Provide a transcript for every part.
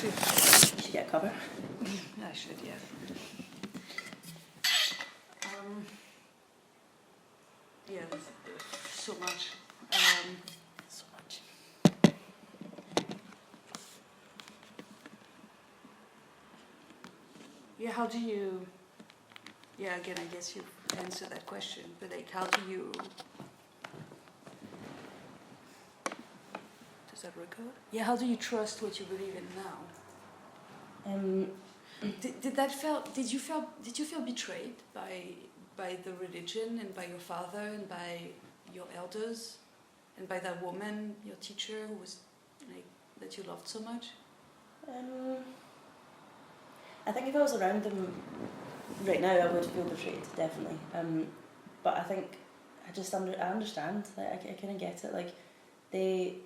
You should get a cover. I should, yeah. Yeah, there's so much. So much. Yeah, how do you... Yeah, again, I guess you answered that question, but like, how do you... Does that record? Yeah, how do you trust what you believe in now? Did you feel betrayed by the religion and by your father and by your elders and by that woman, your teacher, who was like that you loved so much? I think if I was around them right now, I would feel betrayed, definitely. But I think I understand. Like, I kind of get it. Like they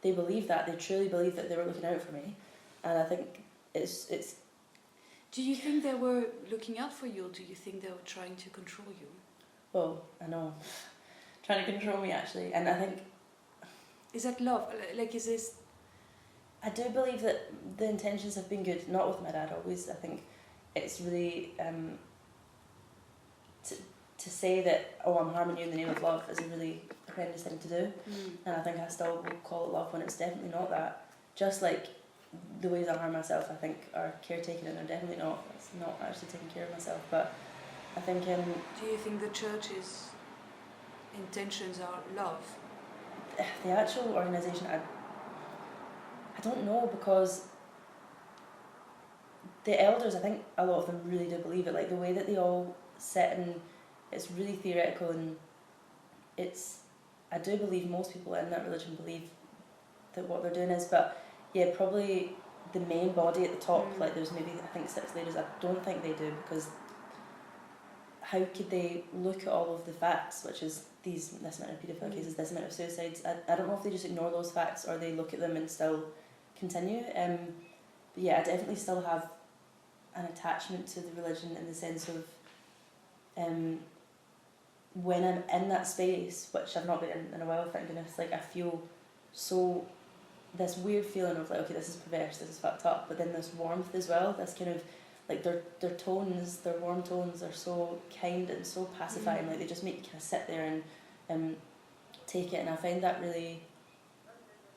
believe that, they truly believe that they were looking out for me, and I think it's. Do you think they were looking out for you, or do you think they were trying to control you? Well, I know, trying to control me actually, and I think. Is that love? Like, is this? I do believe that the intentions have been good, not with my dad always. I think it's really to say that, oh, I'm harming you in the name of love is a really horrendous thing to do, and I think I still will call it love when it's definitely not that. Just like the ways I harm myself, I think, are caretaking, and they're definitely not. It's not actually taking care of myself. But I think. Do you think the church's intentions are love? The actual organisation, I don't know, because the elders, I think a lot of them really do believe it. Like the way that they all sit, and it's really theoretical, and I do believe most people in that religion believe that what they're doing is, but yeah, probably the main body at the top, like there's maybe I think 6 ladies, I don't think they do, because how could they look at all of the facts, which is this amount of paedophile cases, this amount of suicides. I don't know if they just ignore those facts or they look at them and still continue. But yeah, I definitely still have an attachment to the religion in the sense of when I'm in that space, which I've not been in a while, thank goodness, like I feel so, this weird feeling of like, okay, this is perverse, this is fucked up, but then this warmth as well, this kind of, like their tones, their warm tones are so kind and so pacifying, like they just make you kind of sit there and take it, and I find that really,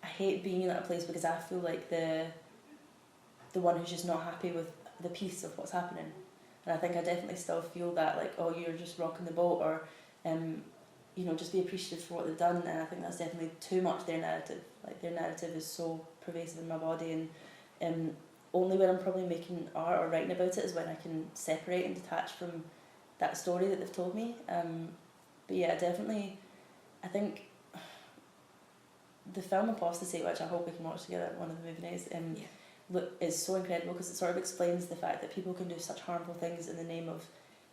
I hate being in that place because I feel like the one who's just not happy with the peace of what's happening, and I think I definitely still feel that, like, oh, you're just rocking the boat, or just be appreciative for what they've done, and I think that's definitely too much their narrative. Like their narrative is so pervasive in my body, and only when I'm probably making art or writing about it is when I can separate and detach from that story that they've told me. But yeah, definitely, I think the film Apostasy, which I hope we can watch together at one of the movie days, is so incredible because it sort of explains the fact that people can do such harmful things in the name of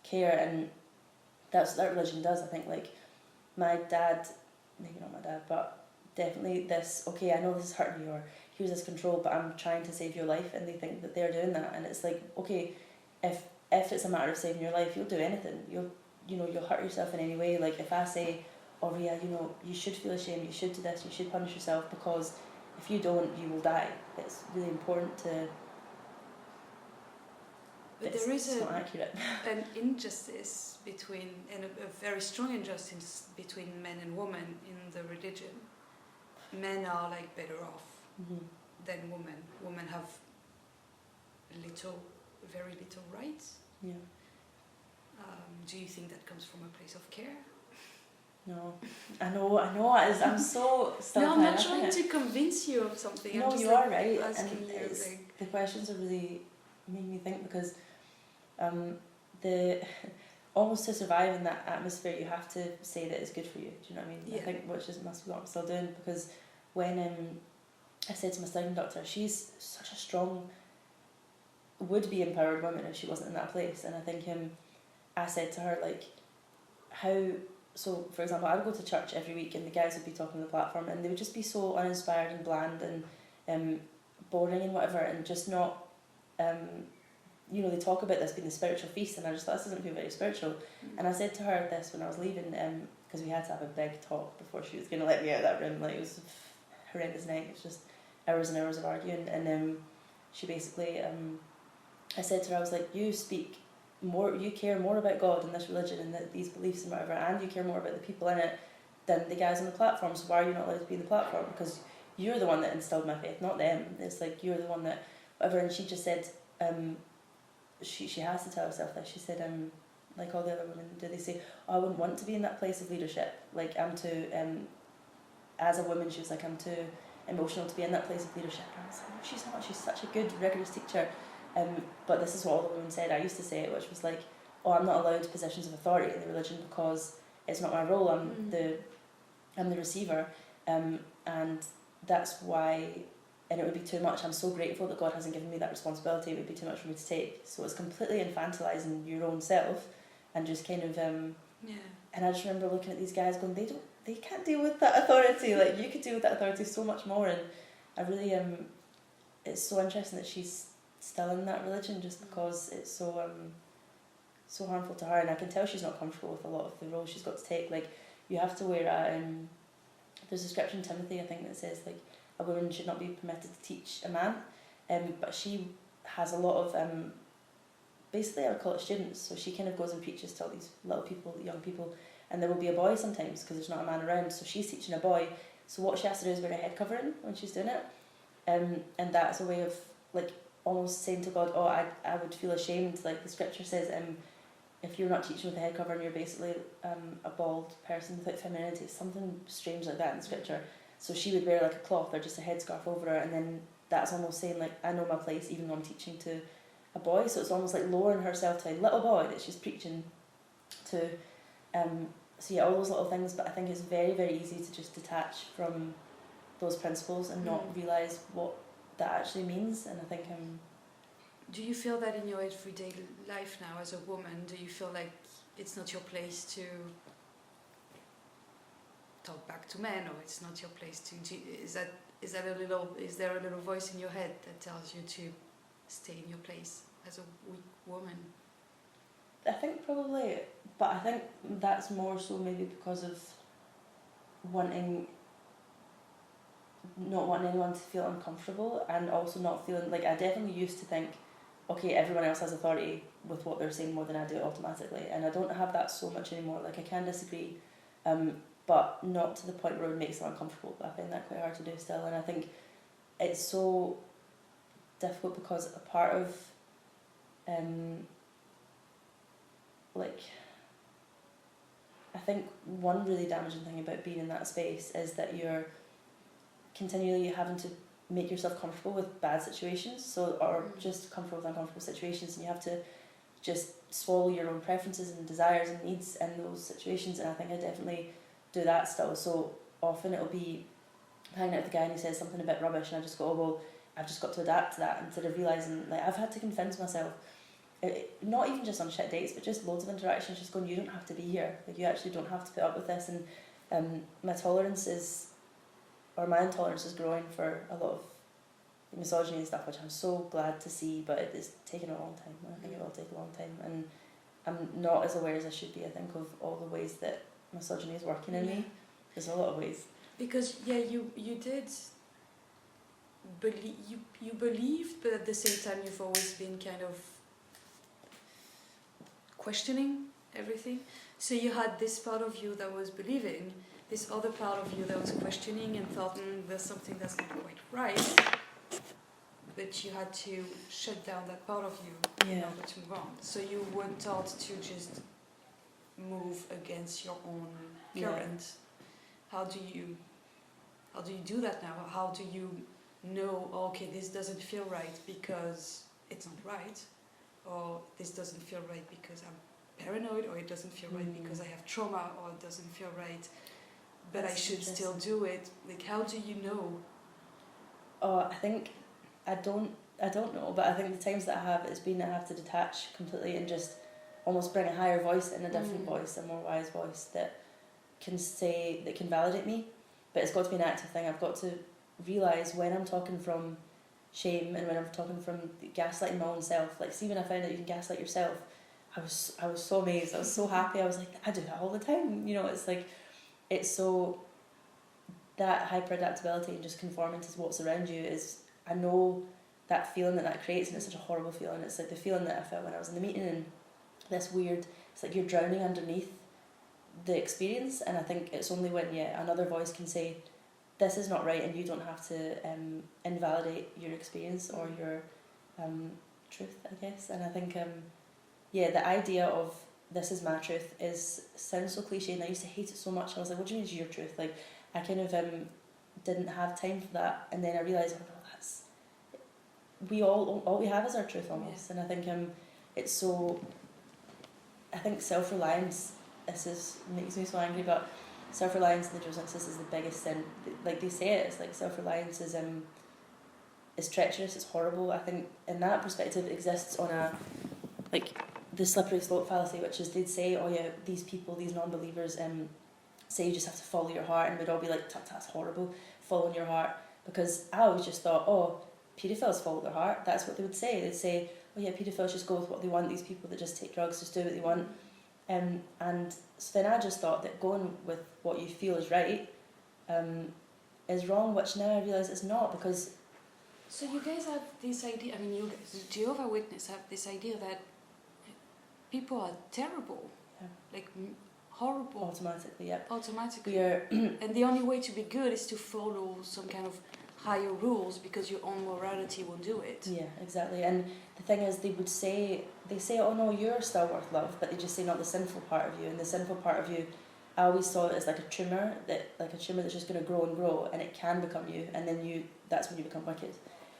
care, and that's what that religion does. I think, like, my dad, maybe not my dad, but definitely this, okay, I know this is hurting you, or here's this control, but I'm trying to save your life, and they think that they're doing that, and it's like, okay, if it's a matter of saving your life, you'll do anything, you'll hurt yourself in any way. Like if I say, oh yeah, you should feel ashamed, you should do this, you should punish yourself, because if you don't, you will die. It's really important to... But there is not accurate. An injustice between, and a very strong injustice between men and women in the religion. Men are like better off than women. Women have very little rights. Yeah. Do you think that comes from a place of care? No, I know. I'm so still. No, I'm not trying to convince you of something. No, I'm just you are right. Asking and you, the questions are really making me think, because almost to survive in that atmosphere, you have to say that it's good for you. Do you know what I mean? Yeah. I think which must be what I'm still doing, because when I said to my sleeping doctor, she's such a strong, would-be empowered woman if she wasn't in that place, and I think I said to her, like, how. So, for example, I would go to church every week and the guys would be talking on the platform and they would just be so uninspired and bland and boring and whatever, and just not, they talk about this being the spiritual feast, and I just thought, this doesn't feel very spiritual. And I said to her this when I was leaving, because we had to have a big talk before she was going to let me out of that room. Like, it was a horrendous night. It was just hours and hours of arguing, and she basically, I said to her, I was like, you care more about God and this religion and these beliefs and whatever, and you care more about the people in it than the guys on the platform, so why are you not allowed to be in the platform? Because you're the one that instilled my faith, not them. It's like, you're the one that, whatever. And she just said, she has to tell herself this. She said, like all the other women do, they say, oh, I wouldn't want to be in that place of leadership. Like, I'm too, as a woman, she was like, I'm too emotional to be in that place of leadership. And I was like, no, she's not. She's such a good, rigorous teacher. But this is what all the women said. I used to say it, which was like, oh, I'm not allowed positions of authority in the religion because it's not my role. I'm the receiver, and that's why. And it would be too much. I'm so grateful that God hasn't given me that responsibility. It would be too much for me to take. So it's completely infantilizing your own self, and just kind of And I just remember looking at these guys going, they can't deal with that authority. Like, you could deal with that authority so much more. And I really it's so interesting that she's still in that religion, just because it's so so harmful to her. And I can tell she's not comfortable with a lot of the roles she's got to take. Like, you have to wear there's a scripture in Timothy, I think, that says like a woman should not be permitted to teach a man, but she has a lot of basically, I would call it students. So she kind of goes and preaches to all these little people, young people, and there will be a boy sometimes because there's not a man around. So she's teaching a boy. So what she has to do is wear a head covering when she's doing it, and that's a way of like almost saying to God, oh, I would feel ashamed. Like the scripture says, if you're not teaching with a head covering, you're basically a bald person without femininity. Something strange like that in scripture. So she would wear like a cloth or just a headscarf over her, and then that's almost saying like, I know my place even though I'm teaching to a boy. So it's almost like lowering herself to a little boy that she's preaching to. So yeah, all those little things. But I think it's very, very easy to just detach from those principles and not realise what that actually means. And I think Do you feel that in your everyday life now as a woman? Do you feel like it's not your place to talk back to men, or it's not your place to? Is there a little voice in your head that tells you to stay in your place as a weak woman? I think probably, but I think that's more so maybe because of not wanting anyone to feel uncomfortable, and also not feeling like, I definitely used to think, okay, everyone else has authority with what they're saying more than I do automatically, and I don't have that so much anymore. Like, I can disagree, but not to the point where it makes them uncomfortable. But I find that quite hard to do still, and I think it's so difficult because a part of I think one really damaging thing about being in that space is that you're continually having to make yourself comfortable with bad situations, or just comfortable with uncomfortable situations, and you have to just swallow your own preferences and desires and needs in those situations. And I think I definitely do that still. So often it'll be hanging out with a guy and he says something a bit rubbish, and I just go, oh well, I've just got to adapt to that, instead of realising like I've had to convince myself, not even just on shit dates, but just loads of interactions, just going, you don't have to be here, like you actually don't have to put up with this. And my intolerance is growing for a lot of misogyny and stuff, which I'm so glad to see, but it is taking a long time. I think it will take a long time, and I'm not as aware as I should be, I think, of all the ways that misogyny is working in me. There's a lot of ways. Because you did believe, you believed, but at the same time you've always been kind of questioning everything. So you had this part of you that was believing, this other part of you that was questioning and thought, there's something that's not quite right. But you had to shut down that part of you in order to move on. So you weren't taught to just move against your own current. How do you do that now? How do you know, okay, this doesn't feel right because it's not right, or this doesn't feel right because I'm paranoid, or it doesn't feel right because I have trauma, or it doesn't feel right but I should still do it? Like, how do you know? Oh, I think I don't know, but I think the times that I have, it's been I have to detach completely and just almost bring a higher voice in, a different voice, a more wise voice that can validate me. But it's got to be an active thing. I've got to realise when I'm talking from shame and when I'm talking from gaslighting my own self. Like, see, when I found out you can gaslight yourself, I was so amazed. I was so happy. I was like, I do that all the time. You know, it's like, it's so that hyper-adaptability and just conforming to what's around you is, I know that feeling that creates, and it's such a horrible feeling. It's like the feeling that I felt when I was in the meeting, and this weird, it's like you're drowning underneath the experience, and I think it's only when another voice can say, this is not right, and you don't have to invalidate your experience or your truth, I guess. And I think the idea of this is my truth sounds so cliche, and I used to hate it so much. I was like, what do you mean it's your truth? Like, I kind of didn't have time for that, and then I realised, that's, all we have is our truth almost. And I think it's so, I think self-reliance, makes me so angry, but self-reliance in the doesnt is the biggest sin. Like they say it's like self-reliance is treacherous, it's horrible. I think in that perspective it exists on a, like, the slippery slope fallacy, which is they'd say, oh yeah, these people, these non-believers say you just have to follow your heart, and we'd all be like, that's horrible, following your heart. Because I always just thought, oh, paedophiles follow their heart. That's what they would say. They'd say, oh yeah, paedophiles just go with what they want, these people that just take drugs just do what they want. And so then I just thought that going with what you feel is right is wrong, which now I realise it's not, because... So you guys have this idea, I mean, you guys, Jehovah's Witnesses have this idea that people are terrible, like horrible. Automatically, yeah. Automatically. We are and the only way to be good is to follow some kind of higher rules, because your own morality won't do it. Yeah, exactly. And the thing is, they say, oh no, you're still worth love, but they just say not the sinful part of you. And the sinful part of you, I always saw it as like a tumour, that's just going to grow and grow, and it can become you, and then that's when you become wicked.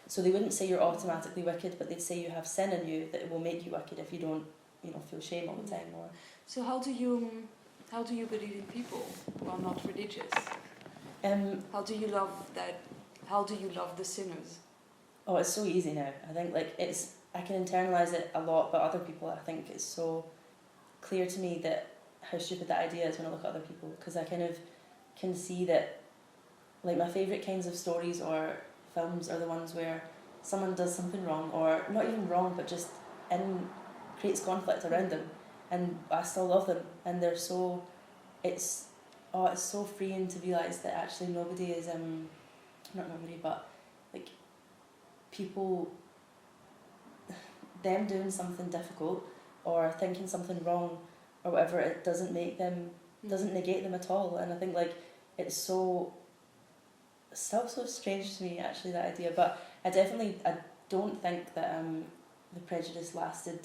So they wouldn't say you're automatically wicked, but they'd say you have sin in you that will make you wicked if you don't, feel shame all the time. Or so how do you believe in people who are not religious? How do you love that? How do you love the sinners? Oh, it's so easy now. I think I can internalise it a lot, but other people, I think it's so clear to me that how stupid that idea is when I look at other people, because I kind of can see that, like, my favourite kinds of stories or films are the ones where someone does something wrong, or not even wrong, but just creates conflict around them, and I still love them, and they're so, it's so freeing to realise that actually nobody is not nobody, but like people, them doing something difficult or thinking something wrong or whatever, it doesn't negate them at all. And I think like it's still so strange to me actually, that idea. But I don't think that the Prejudice lasted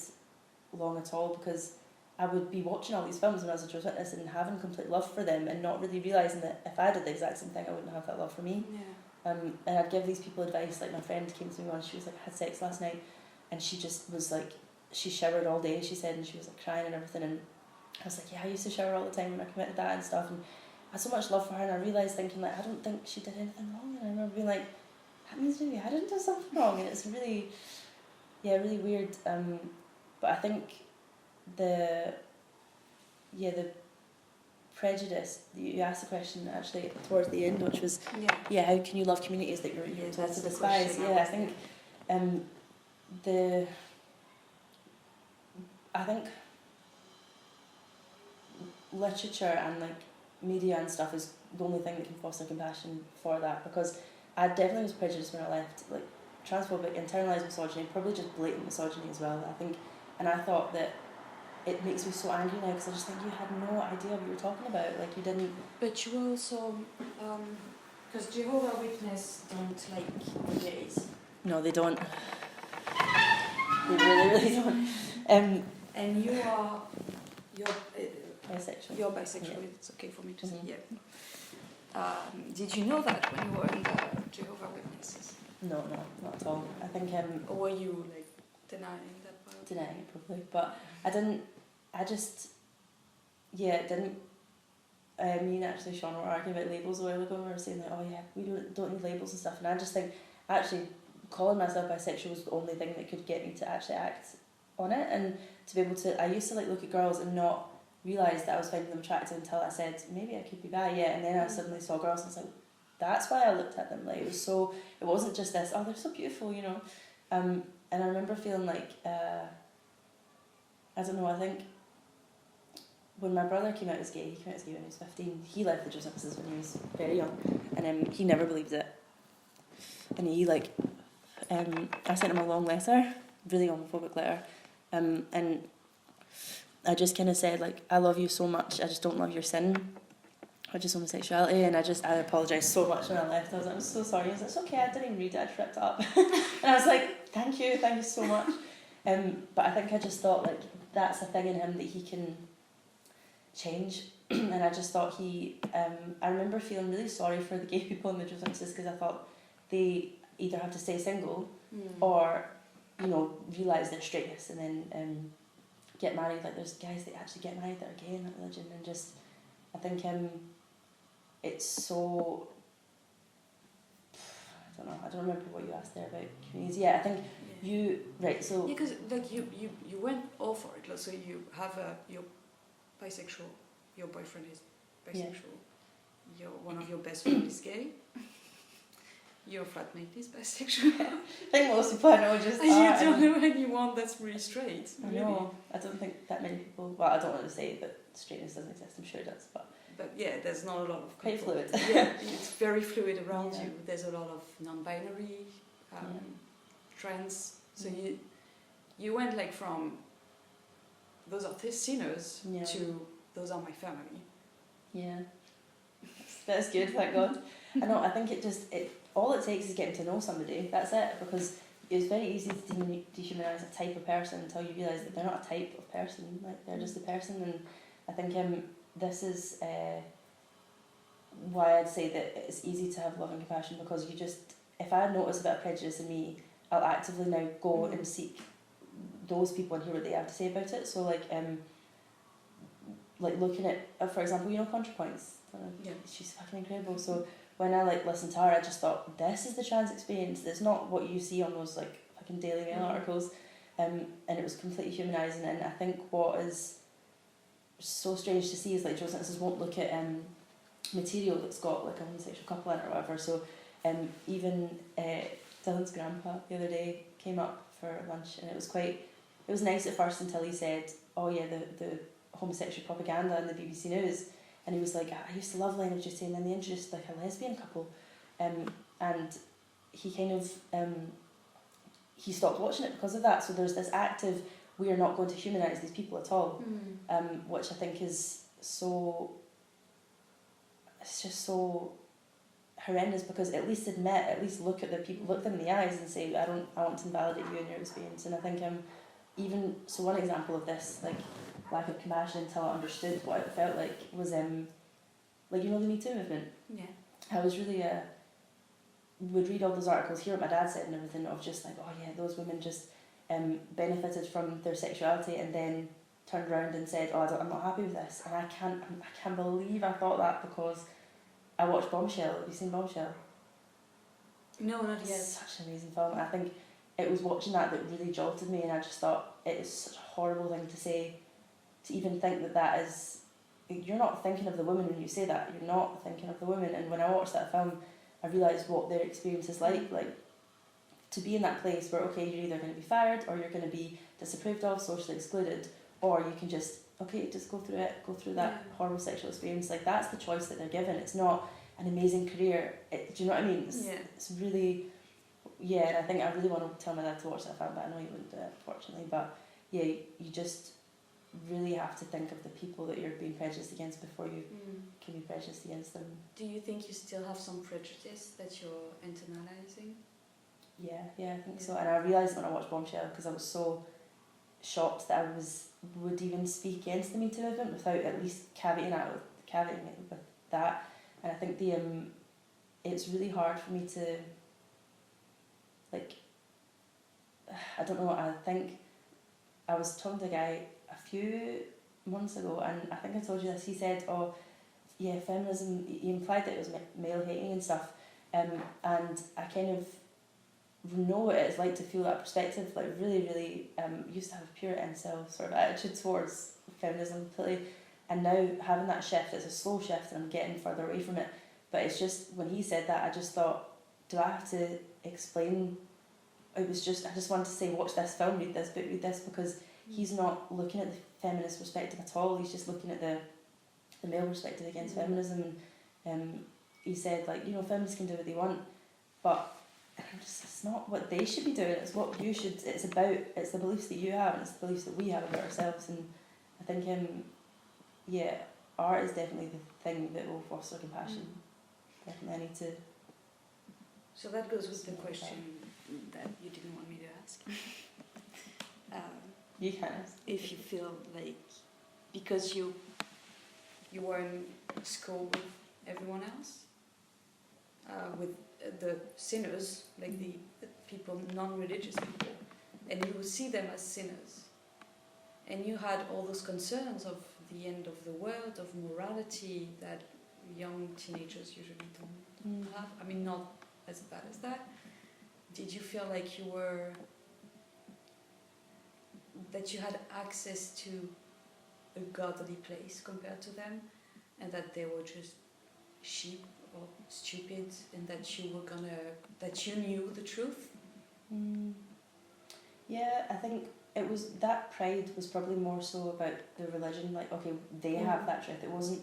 long at all, because I would be watching all these films when I was a Jehovah's Witness and having complete love for them, and not really realising that if I did the exact same thing, I wouldn't have that love for me. Yeah. And I'd give these people advice. Like, my friend came to me once, she was like, I had sex last night, and she just was like, she showered all day, she said, and she was like crying and everything, and I was like, yeah, I used to shower all the time when I committed that and stuff, and I had so much love for her, and I realised thinking like, I don't think she did anything wrong, and I remember being like, that means maybe I didn't do something wrong, and it's really weird. But I think the Prejudice, you asked the question actually towards the end, which was how can you love communities that you're told to despise? I think I think literature and like media and stuff is the only thing that can foster compassion for that, because I definitely was prejudiced when I left, like transphobic, internalised misogyny, probably just blatant misogyny as well, I think, and I thought that it makes me so angry now, because I just think you had no idea what you were talking about, like you didn't... But you also, because Jehovah's Witnesses don't like gays. No, they don't. They really don't. And you're bisexual. You're bisexual, Yeah. It's okay for me to say, Did you know that when you were in the Jehovah's Witnesses? No, not at all. I think... Or were you like denying that part? Denying it probably, but I didn't... me and actually Sean were arguing about labels a while ago, and we were saying like, oh yeah, we don't need labels and stuff, and I just think actually calling myself bisexual was the only thing that could get me to actually act on it, and to be able to... I used to like look at girls and not realise that I was finding them attractive until I said, maybe I could be bi, and then I suddenly saw girls and I was like, that's why I looked at them, like it wasn't just this, oh they're so beautiful, and I remember feeling like, I don't know, I think when my brother came out as gay, he came out as gay when he was 15. He left the Josephses when he was very young, and he never believed it. And he I sent him a long letter, really homophobic letter, and I just kind of said like, I love you so much, I just don't love your sin, which is homosexuality, and I apologised so much when I left. I was like, I'm so sorry. He was like, it's okay, I didn't even read it, I just ripped it up. And I was like, thank you so much. But I think I just thought like, that's a thing in him that he can change. And I just thought I remember feeling really sorry for the gay people in the Josephses, because I thought they either have to stay single or, realise their straightness and then get married. Like there's guys that actually get married that are gay in that religion, and just, I think it's so, I don't remember what you asked there about communities. Yeah, I think so... Yeah, because like you went all for it. Like, so you have you're bisexual, your boyfriend is bisexual, one of your best friends is gay, your flatmate is bisexual. I think most people I know just and you don't know anyone that's really straight. I know. I don't think that many people... Well, I don't want to say that straightness doesn't exist, I'm sure it does, but yeah, there's not a lot of quite fluid. Yeah, it's very fluid around you. There's a lot of non-binary trends. So you went like from those are sinners to those are my family. Yeah, that's good. Thank God. I know. I think all it takes is getting to know somebody. That's it, because it's very easy to dehumanise a type of person until you realise that they're not a type of person. Like they're just a person, and I think this is why I'd say that it's easy to have love and compassion, because if I notice a bit of prejudice in me, I'll actively now go and seek those people and hear what they have to say about it. So like looking at, for example, ContraPoints. She's fucking incredible. So when I listen to her, I just thought, this is the trans experience. It's not what you see on those fucking Daily Mail articles, and it was completely humanising. And I think what is so strange to see is like Josephs won't look at material that's got like a homosexual couple in it or whatever. So even Dylan's grandpa the other day came up for lunch, and it was nice at first until he said, oh yeah, the homosexual propaganda in the BBC News, and he was like, I used to love Leonard Duty, and then they introduced like a lesbian couple, and he kind of he stopped watching it because of that. So there's this active, we are not going to humanise these people at all, which I think is so, it's just so horrendous, because at least look at the people, look them in the eyes and say, I want to invalidate you and your experience. And I think even so, one example of this lack of compassion until I understood what it felt like was the Me Too movement. Yeah, I was really would read all those articles, hear what my dad said and everything, of just like, oh yeah, those women just benefited from their sexuality and then turned around and said, oh, I'm not happy with this. And I can't believe I thought that, because I watched Bombshell. Have you seen Bombshell? No, not yet. It's such an amazing film. And I think it was watching that really jolted me, and I just thought it is such a horrible thing to say, to even think that is... You're not thinking of the women when you say that. You're not thinking of the women. And when I watched that film, I realised what their experience is like to be in that place where, okay, you're either going to be fired or you're going to be disapproved of, socially excluded, or you can just go through that horrible sexual experience. Like, that's the choice that they're given. It's not an amazing career. Do you know what I mean? It's really... Yeah, and I think I really want to tell my dad to watch that film, but I know he wouldn't do it, unfortunately. But yeah, you just really have to think of the people that you're being prejudiced against before you can be prejudiced against them. Do you think you still have some prejudice that you're internalizing? Yeah, I think so. And I realised when I watched Bombshell, because I was so shocked that I would even speak against the Me Too movement without at least caveating it with that. And I think it's really hard for me to, I don't know, I think I was talking to a guy a few months ago, and I think I told you this. He said, oh yeah, feminism, he implied that it was male hating and stuff, and I kind of know what it's like to feel that perspective, really used to have a pure incel sort of attitude towards feminism completely, and now having that shift, it's a slow shift and I'm getting further away from it. But it's just, when he said that, I just thought, do I have to explain? I just wanted to say, watch this film, read this book, read this, because he's not looking at the feminist perspective at all. He's just looking at the male perspective against feminism. And he said, like, you know, feminists can do what they want, but it's not what they should be doing. It's what you should. It's the beliefs that you have, and it's the beliefs that we have about ourselves. And I think, art is definitely the thing that will foster compassion. Definitely, I need to. So that goes with the question that you didn't want me to ask. You can ask. If you feel like, because you were in school with everyone else, with the sinners, like the people, non-religious people, and you would see them as sinners, and you had all those concerns of the end of the world, of morality that young teenagers usually don't have. I mean, not as bad as that. Did you feel like that you had access to a godly place compared to them, and that they were just sheep or stupid, and that you knew the truth? Yeah, I think it was that pride was probably more so about the religion. Like, okay, they have that truth. It wasn't.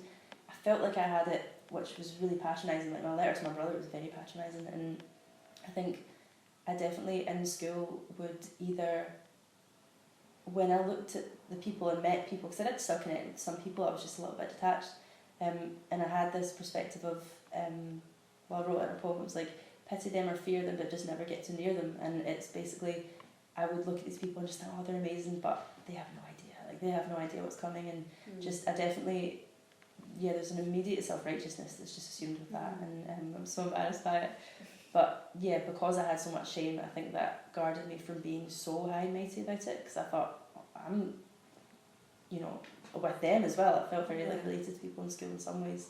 I felt like I had it, which was really patronising. Like, my letter to my brother was very patronising, and I think I definitely in school would either, when I looked at the people and met people, because I did still connect with some people, I was just a little bit detached, and I had this perspective of, I wrote in a poem, it was like, pity them or fear them, but just never get too near them. And it's basically, I would look at these people and just think, oh, they're amazing, but they have no idea. Like, they have no idea what's coming, and just, I definitely, there's an immediate self-righteousness that's just assumed with that, and I'm so embarrassed by it. But yeah, because I had so much shame, I think that guarded me from being so high and mighty about it, because I thought, I'm, with them as well. I felt very related to people in school in some ways.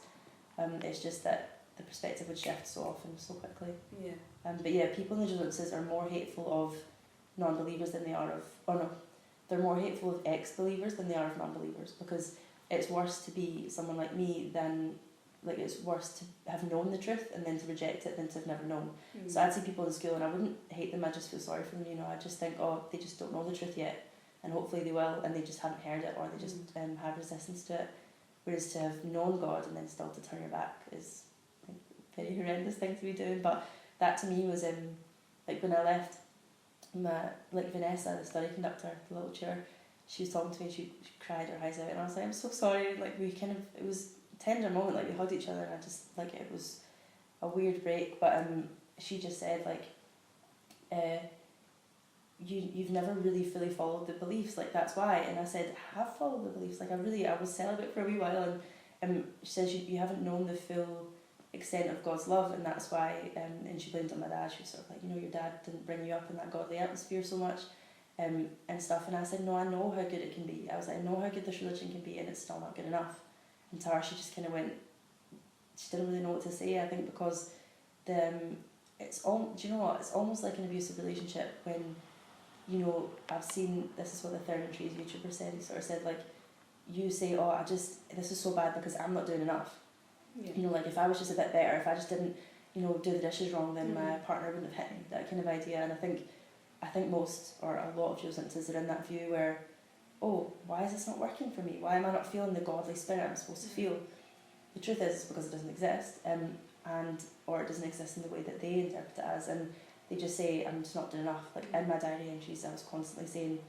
It's just that the perspective would shift so often, so quickly. But people in the Joneses are more hateful of non-believers than they are of, they're more hateful of ex-believers than they are of non-believers, because it's worse to be someone like me than, like, it's worse to have known the truth and then to reject it than to have never known. So I'd see people in school and I wouldn't hate them, I just feel sorry for them, I just think, oh, they just don't know the truth yet, and hopefully they will, and they just haven't heard it, or they just have resistance to it. Whereas to have known God and then still to turn your back is a very horrendous thing to be doing. But that to me was, like, when I left, Vanessa, the study conductor, the little chair, she was talking to me and she cried her eyes out, and I was like, I'm so sorry, like, it was a tender moment, like, we hugged each other, and I just, like, it was a weird break, but she just said, like, you've never really fully followed the beliefs, like, that's why. And I said, I have followed the beliefs, like, I was celibate for a wee while, and she says, you haven't known the full extent of God's love, and that's why, and she blamed it on my dad. She was sort of like, your dad didn't bring you up in that godly atmosphere so much, and stuff. And I said, no, I know how good it can be. I was like, I know how good this religion can be, and it's still not good enough. And to her, she just kind of went, she didn't really know what to say, I think, because it's almost like an abusive relationship when, I've seen, this is what the Third and Trees YouTuber said, he sort of said, like, you say, oh, this is so bad because I'm not doing enough. Like, if I was just a bit better, if I just didn't, do the dishes wrong, then my partner wouldn't have hit me, that kind of idea. And I think most, or a lot of Joneses are in that view where, oh, why is this not working for me? Why am I not feeling the godly spirit I'm supposed to feel? The truth is, it's because it doesn't exist, or it doesn't exist in the way that they interpret it as, and they just say, I'm just not doing enough. Like, in my diary entries, I was constantly saying,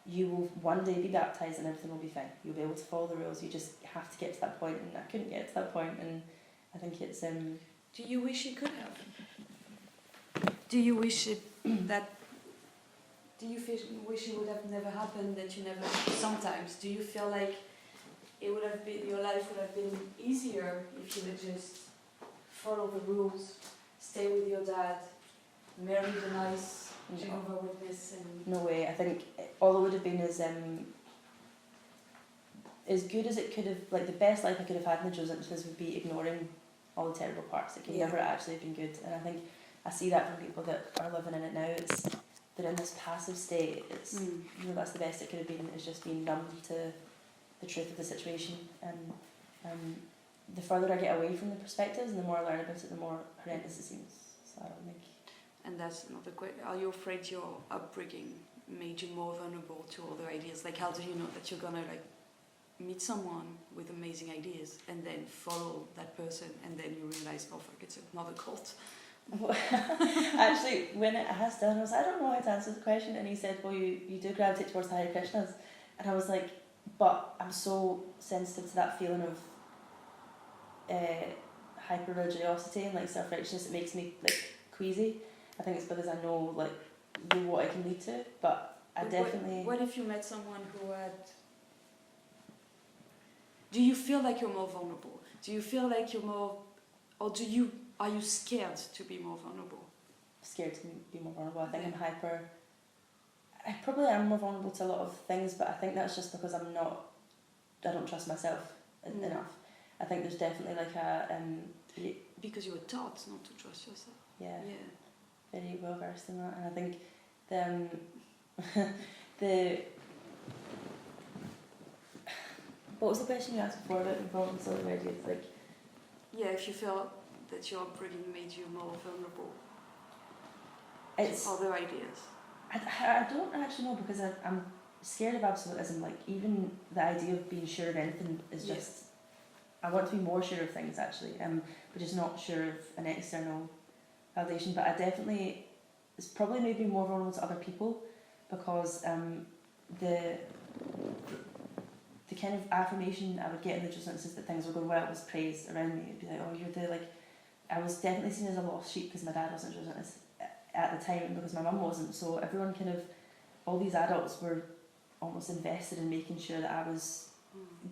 you will one day be baptised and everything will be fine. You'll be able to follow the rules, you just have to get to that point, and I couldn't get to that point, and I think it's... Do you wish you could have? Do you wish it wish it would have never happened, that you never... Sometimes, do you feel like your life would have been easier if you would just follow the rules, stay with your dad, marry the nice Jehovah's Witness, and... No way. I think all it would have been is as good as it could have, like, the best life I could have had in the Joneses would be ignoring all the terrible parts. It could never actually have been good, and I think I see that from people that are living in it now. They're in this passive state. It's that's the best it could have been, is just being numb to the truth of the situation. And the further I get away from the perspectives and the more I learn about it, the more horrendous it seems. So I don't think... And that's another question. Are you afraid your upbringing made you more vulnerable to other ideas? Like, how do you know that you're gonna like meet someone with amazing ideas and then follow that person and then you realize, oh fuck, it's another cult? Actually, when I asked Dylan, I was like, I don't know how to answer the question, and he said, well, you do gravitate towards the Hare Krishnas, and I was like, but I'm so sensitive to that feeling of hyper religiosity and like self-righteousness. It makes me like queasy. I think it's because I know like what it can lead to, but I definitely. What if you met someone who had? Do you feel like you're more vulnerable? Do you feel like you're more, or are you scared to be more vulnerable? Scared to be more vulnerable. I think I'm hyper. I probably am more vulnerable to a lot of things, but I think that's just because I don't trust myself enough. I think there's definitely like a because you were taught not to trust yourself. Yeah. Very well versed in that, and I think the what was the question you asked before about involving sort of ideas? Like, yeah, if you feel that your upbringing made you more vulnerable it's to other ideas. I don't actually know, because I'm scared of absolutism. Like, even the idea of being sure of anything is just. I want to be more sure of things actually, but just not sure of an external validation. But I definitely, it's probably made me more vulnerable to other people, because the kind of affirmation I would get in the Jesuits is that things were going well was praise around me. It'd be like, oh, you're the like. I was definitely seen as a lost sheep because my dad wasn't Jesuits at the time, and because my mum wasn't. So everyone kind of, all these adults were almost invested in making sure that I was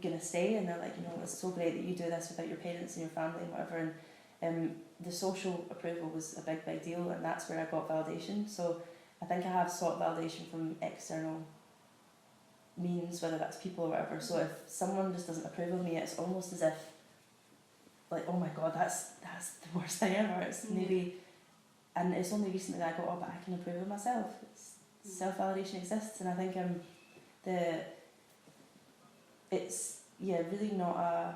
gonna stay, and they're like, you know, it's so great that you do this without your parents and your family and whatever. And the social approval was a big deal, and that's where I got validation. So I think I have sought validation from external means, whether that's people or whatever. So if someone just doesn't approve of me, it's almost as if, like, oh my god, that's the worst thing ever. It's maybe, and it's only recently that I got, oh, but I can approve of myself. Self-validation exists, and I think it's really not a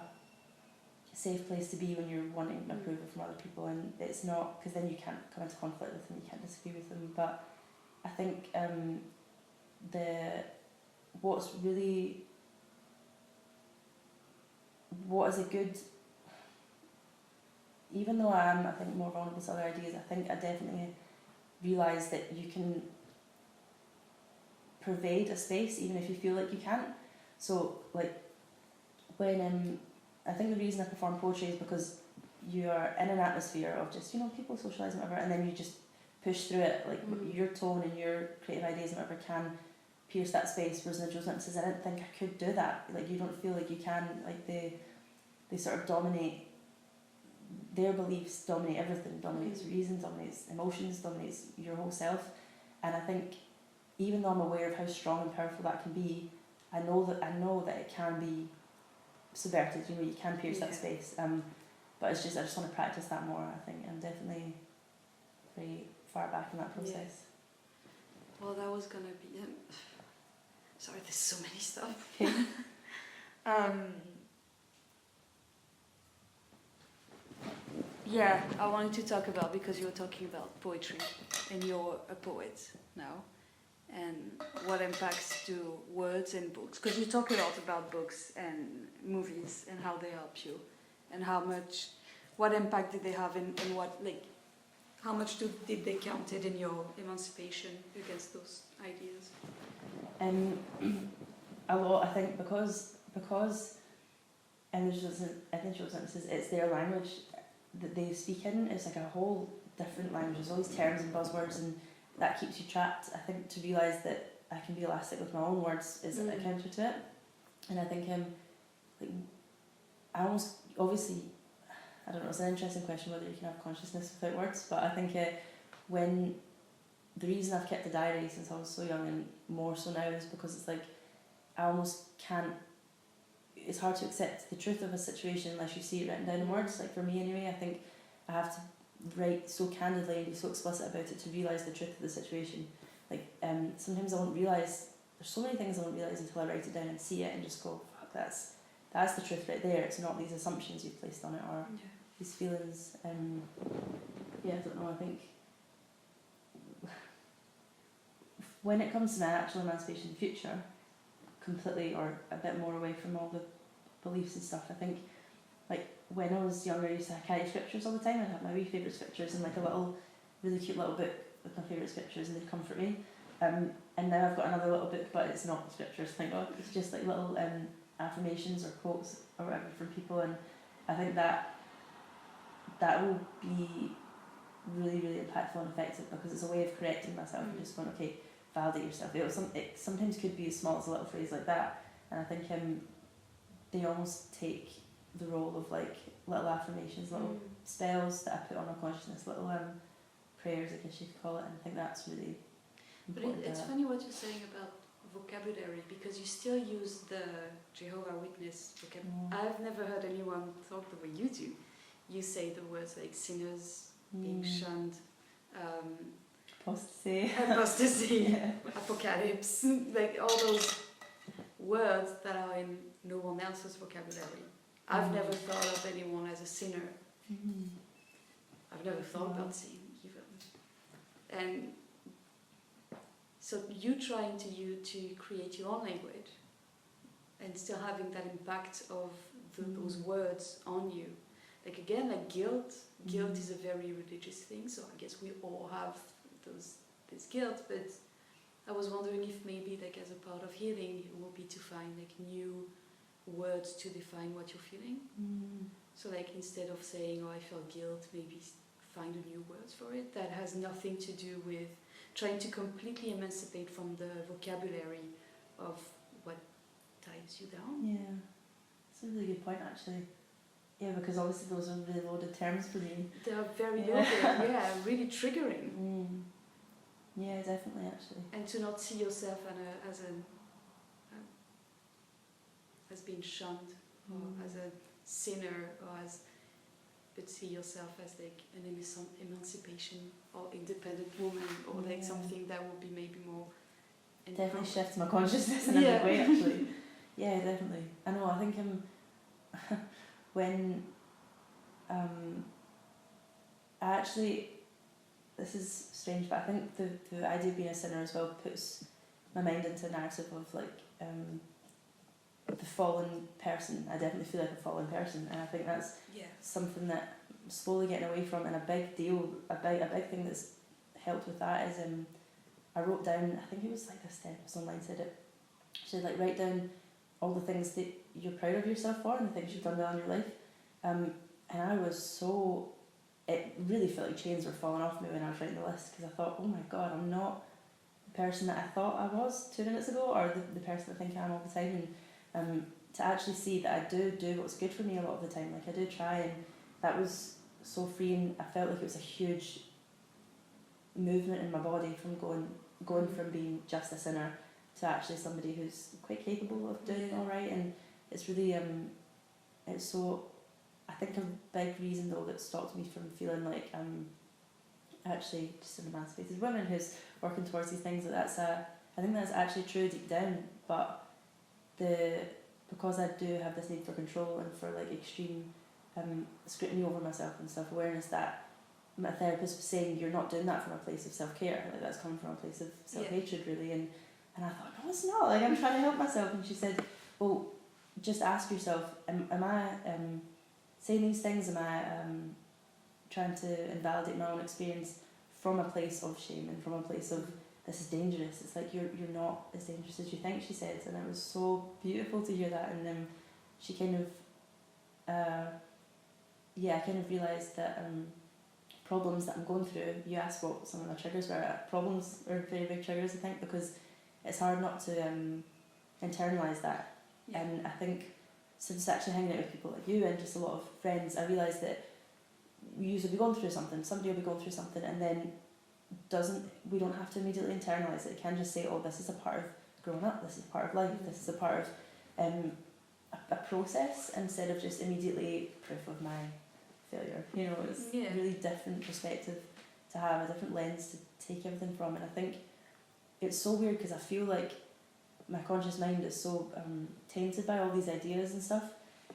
safe place to be when you're wanting approval from other people, and it's not, because then you can't come into conflict with them, you can't disagree with them. But I think what is a good, even though I think more vulnerable to other ideas, I think I definitely realise that you can pervade a space even if you feel like you can't. So like when I think the reason I perform poetry is because you are in an atmosphere of just, you know, people socialise and whatever, and then you just push through it, like your tone and your creative ideas and whatever can pierce that space. Whereas in the Jones I didn't think I could do that. Like, you don't feel like you can, like they sort of dominate, their beliefs dominate everything, dominates reason, dominates emotions, dominates your whole self. And I think even though I'm aware of how strong and powerful that can be, I know that it can be subverted, you know, you can pierce that space. But it's just, I just want to practice that more. I think I'm definitely very far back in that process. Well, that was gonna be sorry, there's so many stuff. Okay. Yeah, I wanted to talk about, because you were talking about poetry and you're a poet now, and what impacts do words and books, because you talk a lot about books and movies and how they help you, and what impact did they have in what, like, how much did they count in your emancipation against those ideas? A lot, I think, because Inversions, it's their language that they speak in. It's like a whole different language. There's all these terms and buzzwords, and that keeps you trapped. I think to realise that I can be elastic with my own words is a counter to it. And I think like, I almost, obviously, I don't know, it's an interesting question whether you can have consciousness without words, but I think when the reason I've kept a diary since I was so young, and more so now, is because it's like I almost can't, it's hard to accept the truth of a situation unless you see it written down in words. Like, for me anyway, I think I have to write so candidly and be so explicit about it to realise the truth of the situation. Like, sometimes I won't realise, there's so many things I won't realise until I write it down and see it and just go, fuck, that's the truth right there. It's not these assumptions you've placed on it, or these feelings. I don't know, I think when it comes to my actual emancipation in the future, completely or a bit more away from all the beliefs and stuff, I think, like, when I was younger, I used to carry scriptures all the time. I'd have my wee favourite scriptures and like a little, really cute little book with my favourite scriptures, and they'd comfort me. And now I've got another little book, but it's not scriptures, thank God. It's just like little affirmations or quotes or whatever from people, and I think that will be really, really impactful and effective, because it's a way of correcting myself and just going, okay, validate yourself. It sometimes could be as small as a little phrase like that, and I think they almost take the role of like little affirmations, little spells that I put on our consciousness, little prayers, I guess you could call it, and I think that's really important. But it's funny what you're saying about vocabulary, because you still use the Jehovah's Witness vocabulary. I've never heard anyone talk the way you do. You say the words like sinners, being shunned, apostasy, yeah. apocalypse, like all those words that are in no one else's vocabulary. I've never thought of anyone as a sinner. I've never thought about sin even. And so you trying to create your own language and still having that impact of those words on you. Like again, like guilt. Guilt is a very religious thing, so I guess we all have this guilt, but I was wondering if maybe like as a part of healing it will be to find like new words to define what you're feeling. So like instead of saying, oh, I felt guilt, maybe find a new word for it that has nothing to do with trying to completely emancipate from the vocabulary of what ties you down. Yeah, it's a really good point actually. Yeah, because obviously those are really loaded terms for me. They are very loaded, really triggering. Yeah, definitely actually. And to not see yourself as being shunned or as a sinner, but see yourself as like an emancipation or independent woman, or like something that will be maybe more. Definitely shifts my consciousness in a big way actually. Yeah, definitely. I know. I think when I actually, this is strange, but I think the idea of being a sinner as well puts my mind into a narrative of like the fallen person. I definitely feel like a fallen person, and I think that's something that I'm slowly getting away from. And a big big thing that's helped with that is I wrote down, I think it was like this therapist online said it, she said like write down all the things that you're proud of yourself for and the things you've done well in your life. And I was it really felt like chains were falling off me when I was writing the list, because I thought, oh my god, I'm not the person that I thought I was 2 minutes ago, or the person I think I am all the time. And to actually see that I do what's good for me a lot of the time, like I do try, and that was so freeing. I felt like it was a huge movement in my body from going from being just a sinner to actually somebody who's quite capable of doing all right. And it's really it's so, I think a big reason though that stopped me from feeling like I'm actually just an emancipated woman who's working towards these things, I think that's actually true deep down, but because I do have this need for control and for like extreme scrutiny over myself and self-awareness, that my therapist was saying, you're not doing that from a place of self-care, like that's coming from a place of self-hatred really. And I thought, no it's not, like I'm trying to help myself. And she said, well, just ask yourself, am I saying these things, am I trying to invalidate my own experience from a place of shame and from a place of this is dangerous? It's like you're not as dangerous as you think, she said. And it was so beautiful to hear that. And she kind of I kind of realised that problems that I'm going through, you asked what some of my triggers were. Problems are very big triggers, I think, because it's hard not to internalise that. And I think since actually hanging out with people like you and just a lot of friends, I realised that we usually be going through something, somebody will be going through something, and then we don't have to immediately internalise it. It can just say, oh, this is a part of growing up, this is a part of life, this is a part of a process, instead of just immediately proof of my failure. You know, it's a really different perspective to have, a different lens to take everything from. And I think it's so weird because I feel like my conscious mind is so tainted by all these ideas and stuff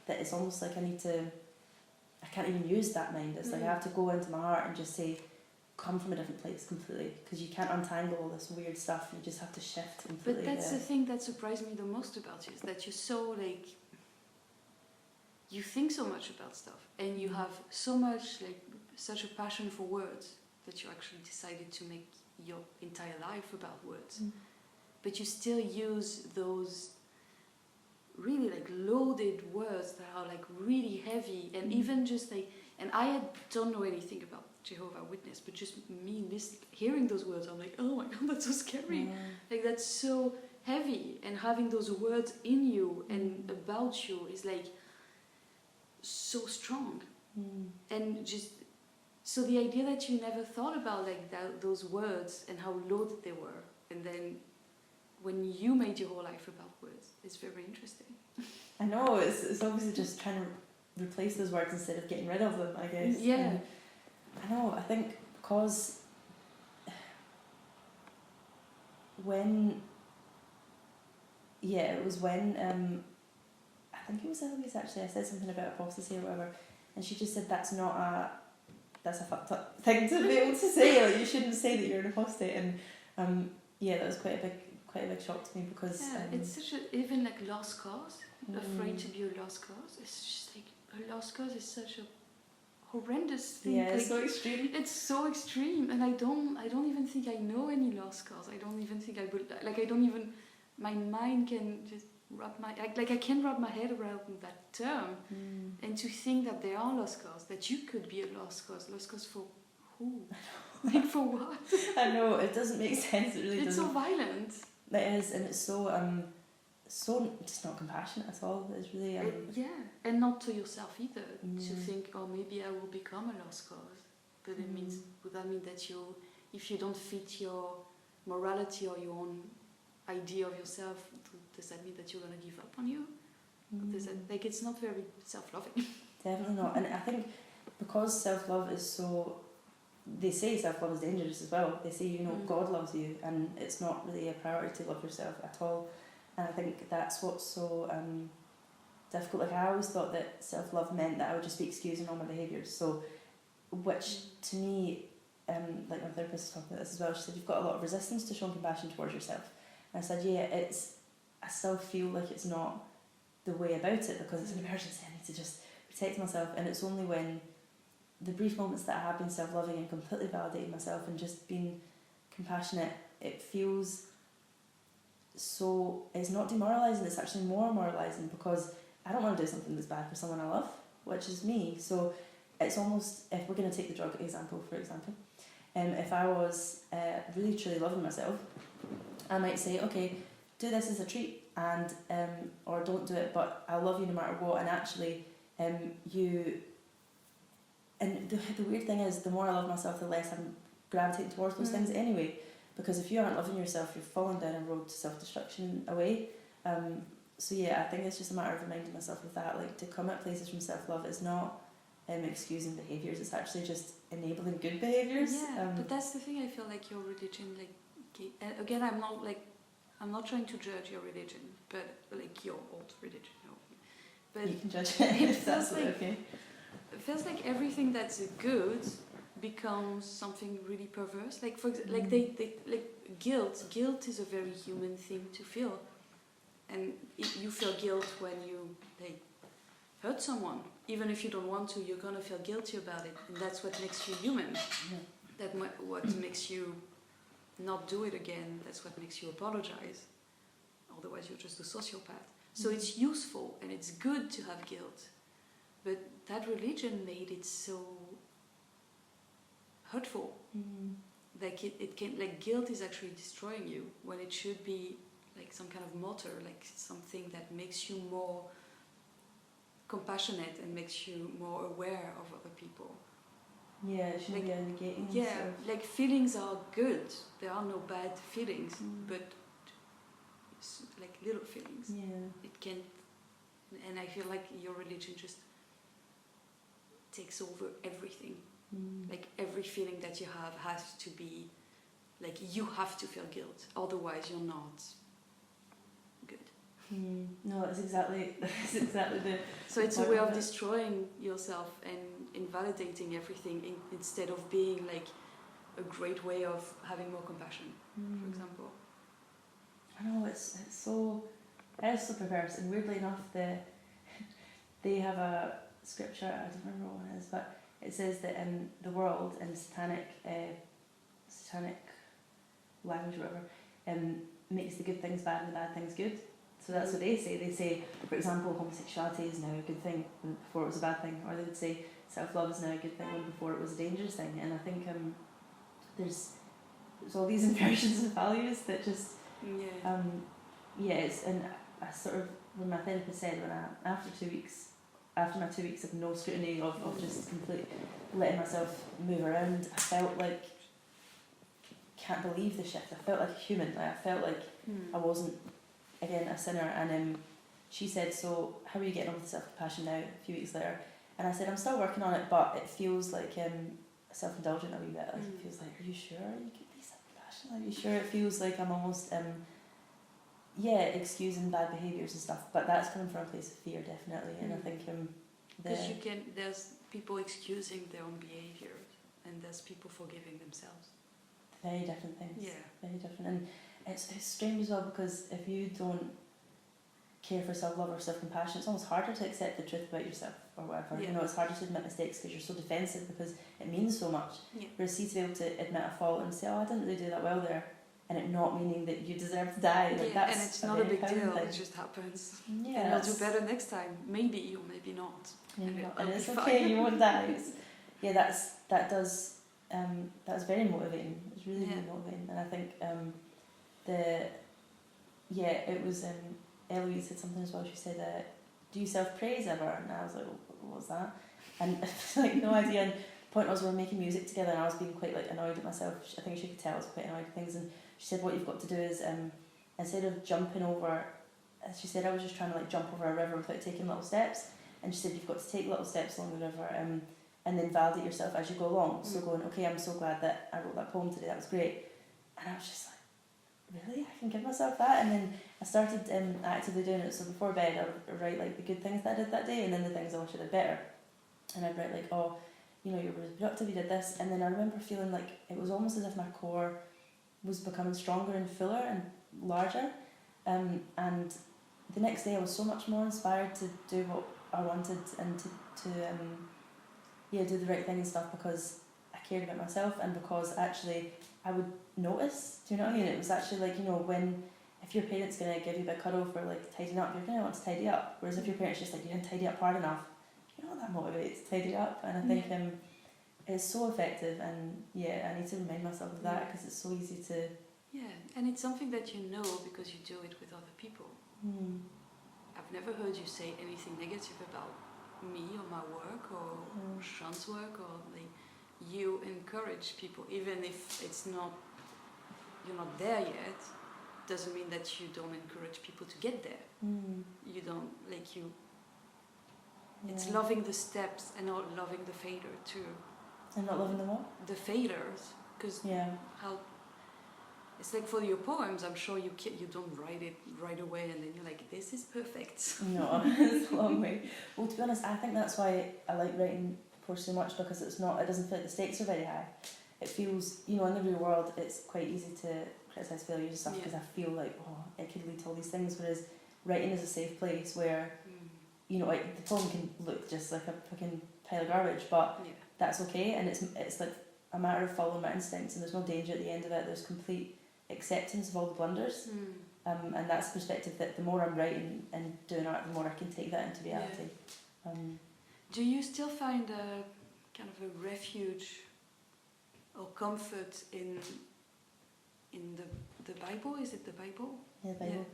that it's almost like I can't even use that mind. It's like I have to go into my heart and just say, come from a different place completely, because you can't untangle all this weird stuff. You just have to shift completely. But that's the thing that surprised me the most about you, is that you're so like, you think so much about stuff, and you have so much like such a passion for words that you actually decided to make your entire life about words. But you still use those really like loaded words that are like really heavy, and even just like, and don't know anything about Jehovah's Witness, but just me hearing those words, I'm like, oh my god, that's so scary. Like that's so heavy, and having those words in you and about you is like so strong. And just so the idea that you never thought about like those words and how loaded they were, and then when you made your whole life about words, it's very interesting. I know, it's obviously just trying to replace those words instead of getting rid of them, I guess. Yeah. And I know, I think because it was when I think it was Eloise actually, I said something about apostasy or whatever, and she just said that's a fucked up thing to be able to say, like you shouldn't say that you're an apostate, and that was quite a big shock to me, because it's such even like lost cause, afraid to be a lost cause. It's just like a lost cause is such a horrendous thing. Yeah, like, it's so extreme. It's so extreme, and I don't even think I know any lost cause. I don't even think I would like. I don't even. My mind can just I can't wrap my head around that term, and to think that there are lost cause, that you could be a lost cause for who? Like for what? I know, it doesn't make sense. It really doesn't. It's so violent. It is, and it's so just not compassionate at all. It's really and not to yourself either. To think, oh, maybe I will become a lost cause, but it means, would that mean that if you don't fit your morality or your own idea of yourself, does that mean that you're gonna give up on you? Does that, like, it's not very self-loving. Definitely not. And I think because self-love is so, they say self-love is dangerous as well. They say, God loves you, and it's not really a priority to love yourself at all. And I think that's what's so difficult. Like, I always thought that self-love meant that I would just be excusing all my behaviours. So, which to me, like my therapist was talking about this as well, she said, you've got a lot of resistance to showing compassion towards yourself. And I said, I still feel like it's not the way about it, because it's an emergency. I need to just protect myself. And it's only when the brief moments that I have been self-loving and completely validating myself and just being compassionate, it feels so, it's not demoralising, it's actually more moralising, because I don't want to do something that's bad for someone I love, which is me. So it's almost, if we're going to take the drug example, for example, if I was really truly loving myself, I might say, okay, do this as a treat, and or don't do it, but I love you no matter what. And actually, and the weird thing is, the more I love myself, the less I'm gravitating towards those things anyway. Because if you aren't loving yourself, you're falling down a road to self-destruction away. So I think it's just a matter of reminding myself of that. Like, to come at places from self-love is not excusing behaviours, it's actually just enabling good behaviours. Yeah, but that's the thing. I feel like your religion, like, again, I'm not trying to judge your religion, but like your old religion. No. But you can judge it. It feels like okay. It feels like everything that's good becomes something really perverse. Like, for example, like guilt. Guilt is a very human thing to feel, and you feel guilt when you hurt someone. Even if you don't want to, you're gonna feel guilty about it, and that's what makes you human. That what makes you not do it again. That's what makes you apologize. Otherwise, you're just a sociopath. So it's useful and it's good to have guilt, but that religion made it so hurtful. Like it can, like, guilt is actually destroying you, when it should be like some kind of motor, like something that makes you more compassionate and makes you more aware of other people. Yeah, it shouldn't be negating. Yeah, like, feelings are good. There are no bad feelings, but like little feelings. Yeah. It can, and I feel like your religion just takes over everything. Like, every feeling that you have has to be, like, you have to feel guilt, otherwise you're not good. No, it's exactly the. So it's a way of destroying yourself and invalidating everything, instead of being like, a great way of having more compassion, for example. I know, it is so perverse, and weirdly enough, they have a scripture, I don't remember what one it is, but it says that in the world, in satanic language or whatever, makes the good things bad and the bad things good. So that's what they say. They say, for example, homosexuality is now a good thing when before it was a bad thing, or they would say self-love is now a good thing when before it was a dangerous thing. And I think there's all these inversions of values that just it's, and I sort of, when my therapist said, after my 2 weeks of no scrutiny, of just completely letting myself move around, I felt like, can't believe the shift. I felt like a human. Like, I felt like I wasn't, again, a sinner. And she said, so how are you getting on with self-compassion now, a few weeks later? And I said, I'm still working on it, but it feels like self-indulgent a wee bit. Like, it feels like, are you sure you can be self-compassion? Are you sure? It feels like I'm almost, excusing bad behaviours and stuff. But that's coming from a place of fear, definitely. And I think because there's people excusing their own behaviours, and there's people forgiving themselves. Very different things. Yeah. Very different. And it's strange as well, because if you don't care for self-love or self-compassion, it's almost harder to accept the truth about yourself or whatever. Yeah. You know, it's harder to admit mistakes because you're so defensive, because it means so much. Yeah. Whereas see, to be able to admit a fault and say, oh, I didn't really do that well there, and it not meaning that you deserve to die. Like, that's and it's not a big deal, thing. it just happens. Yeah, and you'll do better next time. Maybe, or maybe not. And it's okay, you won't die. That's very motivating. It's really, really motivating. And I think it was Eloise said something as well. She said, do you self-praise ever? And I was like, what's that? And like, no idea. And the point was, we were making music together, and I was being quite like annoyed at myself. I think she could tell I was quite annoyed at things. And she said, what you've got to do is, instead of jumping over, she said, I was just trying to like jump over a river without taking little steps. And she said, you've got to take little steps along the river, and then validate yourself as you go along. So going, okay, I'm so glad that I wrote that poem today, that was great. And I was just like, really? I can give myself that? And then I started actively doing it. So before bed, I would write like the good things that I did that day, and then the things I wish I did better. And I'd write like, oh, you know, you're really productive, you did this. And then I remember feeling like it was almost as if my core was becoming stronger and fuller and larger. And the next day I was so much more inspired to do what I wanted, and to do the right thing and stuff, because I cared about myself, and because actually I would notice. Do you know what I mean? It was actually like, you know, if your parent's going to give you a big cuddle for like tidying up, you're going to want to tidy up. Whereas if your parent's just like, you didn't tidy up hard enough, you know, that motivates to tidy up. And I think it's so effective, and I need to remind myself of that, because it's so easy to... Yeah, and it's something that you know because you do it with other people. I've never heard you say anything negative about me or my work or Sean's work, or like, you encourage people, even if you're not there yet. Doesn't mean that you don't encourage people to get there. You don't it's loving the steps and not loving the failure too. And not loving the what? The failures, because how it's like for your poems, I'm sure you don't write it right away and then you're like, this is perfect. No, it's a long way. Well, to be honest, I think that's why I like writing poetry so much, because it doesn't feel like the stakes are very high. It feels, you know, in the real world, it's quite easy to criticise failures and stuff, because I feel like, it could lead to all these things, whereas writing is a safe place where, you know, like, the poem can look just like a fucking pile of garbage, but that's okay, and it's like a matter of following my instincts, and there's no danger at the end of it. There's complete acceptance of all the blunders, and that's the perspective that the more I'm writing and doing art, the more I can take that into reality. Do you still find a kind of a refuge or comfort in the Bible? Is it the Bible? Yeah, the Bible.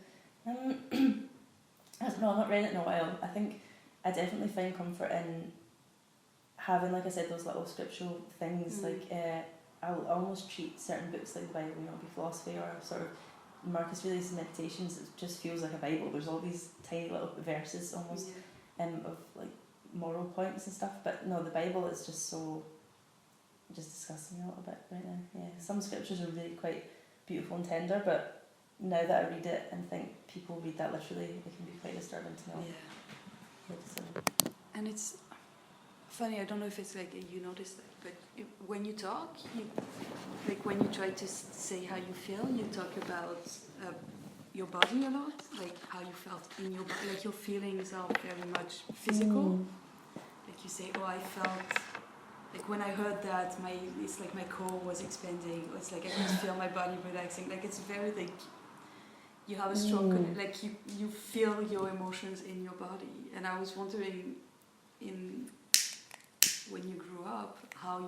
I don't know, I've not read it in a while. I think I definitely find comfort in having, like I said, those little scriptural things. Like, I'll almost treat certain books like the Bible, you know, be philosophy or sort of Marcus Aurelius' Meditations. It just feels like a Bible. There's all these tiny little verses almost of like moral points and stuff. But no, the Bible is just disgusting a little bit right now. Yeah, some scriptures are really quite beautiful and tender, but now that I read it and think people read that literally, it can be quite disturbing to me. And funny. I don't know if it's like you notice that, but when you talk, like when you try to say how you feel, you talk about your body a lot, like how you felt in your body, like your feelings are very much physical. Like you say, oh, I felt like when I heard that it's like my core was expanding. It's like I could feel my body relaxing. Like it's very like you have a strong like you feel your emotions in your body. And I was wondering, when you grew up, how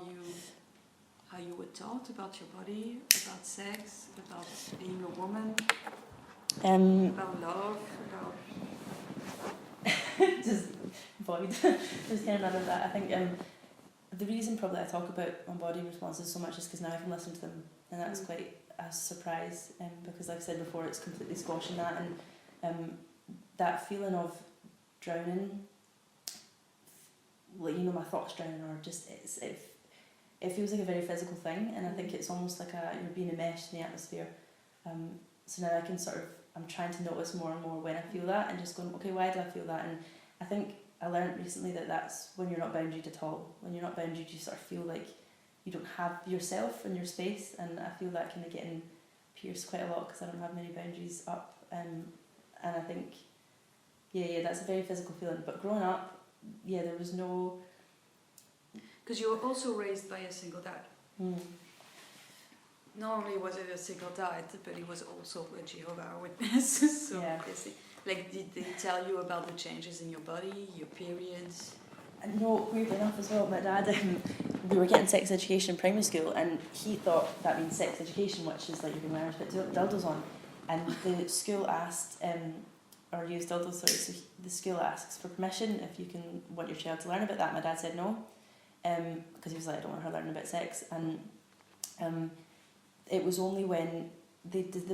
you were taught about your body, about sex, about being a woman, about love, about just void. Just kind of none of that. I think the reason probably I talk about my body responses so much is because now I can listen to them, and that's quite a surprise. Because, like I said before, it's completely squashing that, and that feeling of drowning, like my thoughts drowning, or just it feels like a very physical thing, and I think it's almost like you're being enmeshed in the atmosphere. So now I can I'm trying to notice more and more when I feel that, and just going, okay, why do I feel that? And I think I learned recently that that's when you're not boundaried at all. When you're not boundaried, you sort of feel like you don't have yourself and your space, and I feel that kind of getting pierced quite a lot because I don't have many boundaries up. And I think, yeah, that's a very physical feeling. But growing up, there was no... Because you were also raised by a single dad. Not only was it a single dad, but he was also a Jehovah's Witness. So like, did they tell you about the changes in your body, your periods? No, weirdly enough as well, my dad, we were getting sex education in primary school, and he thought that means sex education, which is like you're going to learn to put dildos on. And the school asked, or used dildos, so the school asks for permission if you can want your child to learn about that. My dad said no, because he was like, I don't want her learning about sex. And it was only when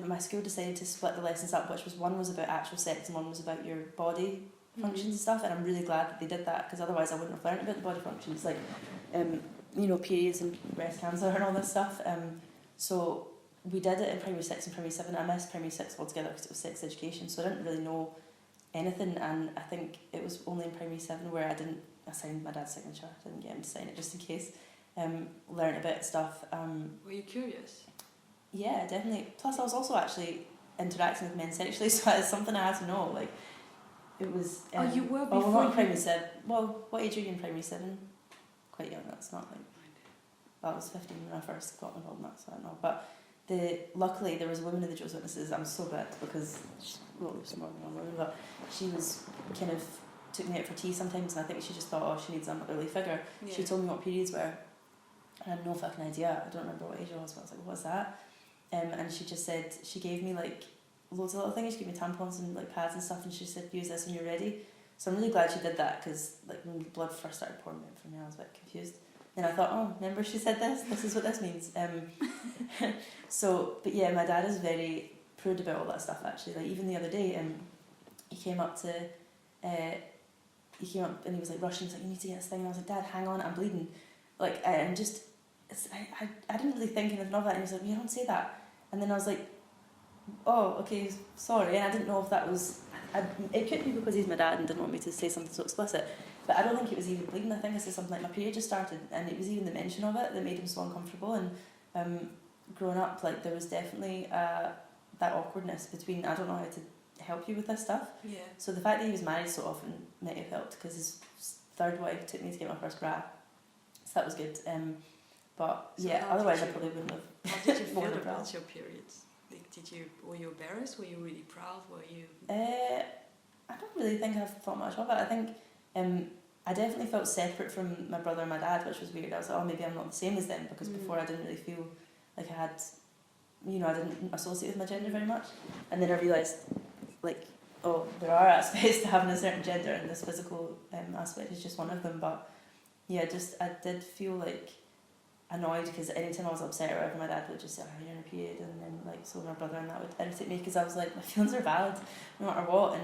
my school decided to split the lessons up, which was one was about actual sex and one was about your body functions and stuff, and I'm really glad that they did that, because otherwise I wouldn't have learned about the body functions, like periods and breast cancer and all this stuff. So we did it in primary 6 and primary 7. I missed primary 6 altogether because it was sex education, so I didn't really know anything, and I think it was only in primary 7 where I signed my dad's signature. I didn't get him to sign it just in case. Learned a bit of stuff. Were you curious? Yeah, definitely. Plus I was also actually interacting with men sexually, so it's something I had to know. Like, it was... you were before... Well, not in primary 7. Well, what age are you in primary 7? Quite young, that's not like... Well, I was 15 when I first got involved in that, so I don't know. But luckily there was a woman in the Jehovah's Witnesses. I'm so glad, because... Well, there's more than one woman, but she was kind of... took me out for tea sometimes, and I think she just thought, oh, she needs a motherly figure. Yeah. She told me what periods were, and I had no fucking idea. I don't remember what age I was, but I was like, what's that? And she just said, she gave me like loads of little things. She gave me tampons and like pads and stuff, and she said, use this when you're ready. So I'm really glad she did that, because like when blood first started pouring out from me, I was a bit confused. Then I thought, oh, remember she said this is what this means. So, but yeah, my dad is very prude about all that stuff, actually. Like, even the other day, he came up and he was like rushing. He's like, you need to get this thing. And I was like, Dad, hang on, I'm bleeding. Like, I didn't really think anything of that. And he was like, you don't say that. And then I was like, oh, okay, sorry. And I didn't know if that was... it could be because he's my dad and didn't want me to say something so explicit. But I don't think it was even bleeding. I think I said something like, my period just started. And it was even the mention of it that made him so uncomfortable. And growing up, like, there was definitely that awkwardness between, I don't know how to help you with this stuff. Yeah. So the fact that he was married so often might have helped, because his third wife took me to get my first bra. So that was good. But so yeah, otherwise I probably wouldn't have. How did you feel about your periods? Like, were you embarrassed? Were you really proud? Were you? I don't really think I've thought much of it. I think I definitely felt separate from my brother and my dad, which was weird. I was like, oh, maybe I'm not the same as them, because before I didn't really feel like I had, I didn't associate with my gender very much. And then I realised, like, oh, there are aspects to having a certain gender, and this physical aspect is just one of them. But yeah, I did feel like annoyed, because anytime I was upset or whatever, my dad would just say, oh, you're in a period, and then like, so my brother and that would irritate me, because I was like, my feelings are valid no matter what.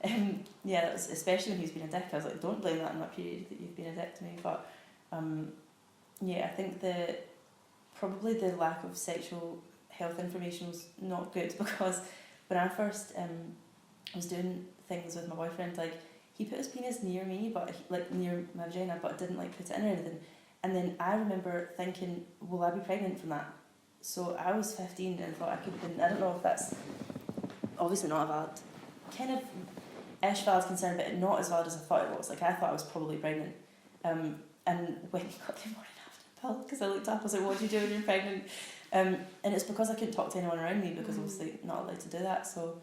And yeah, that was, especially when he was being a dick, I was like, don't blame that on my period, that you've been a dick to me. But yeah, I think probably the lack of sexual health information was not good, because when I first was doing things with my boyfriend, like, he put his penis near me, but like near my vagina, but didn't like put it in or anything. And then I remember thinking, will I be pregnant from that? So I was 15 and thought I could have been, I don't know if that's obviously not a valid, kind of ish valid concern, but not as valid as I thought it was. Like I thought I was probably pregnant. And when he got the morning after pill, because I looked up, I was like, what do you do when you're pregnant? And it's because I couldn't talk to anyone around me, because obviously not allowed to do that. So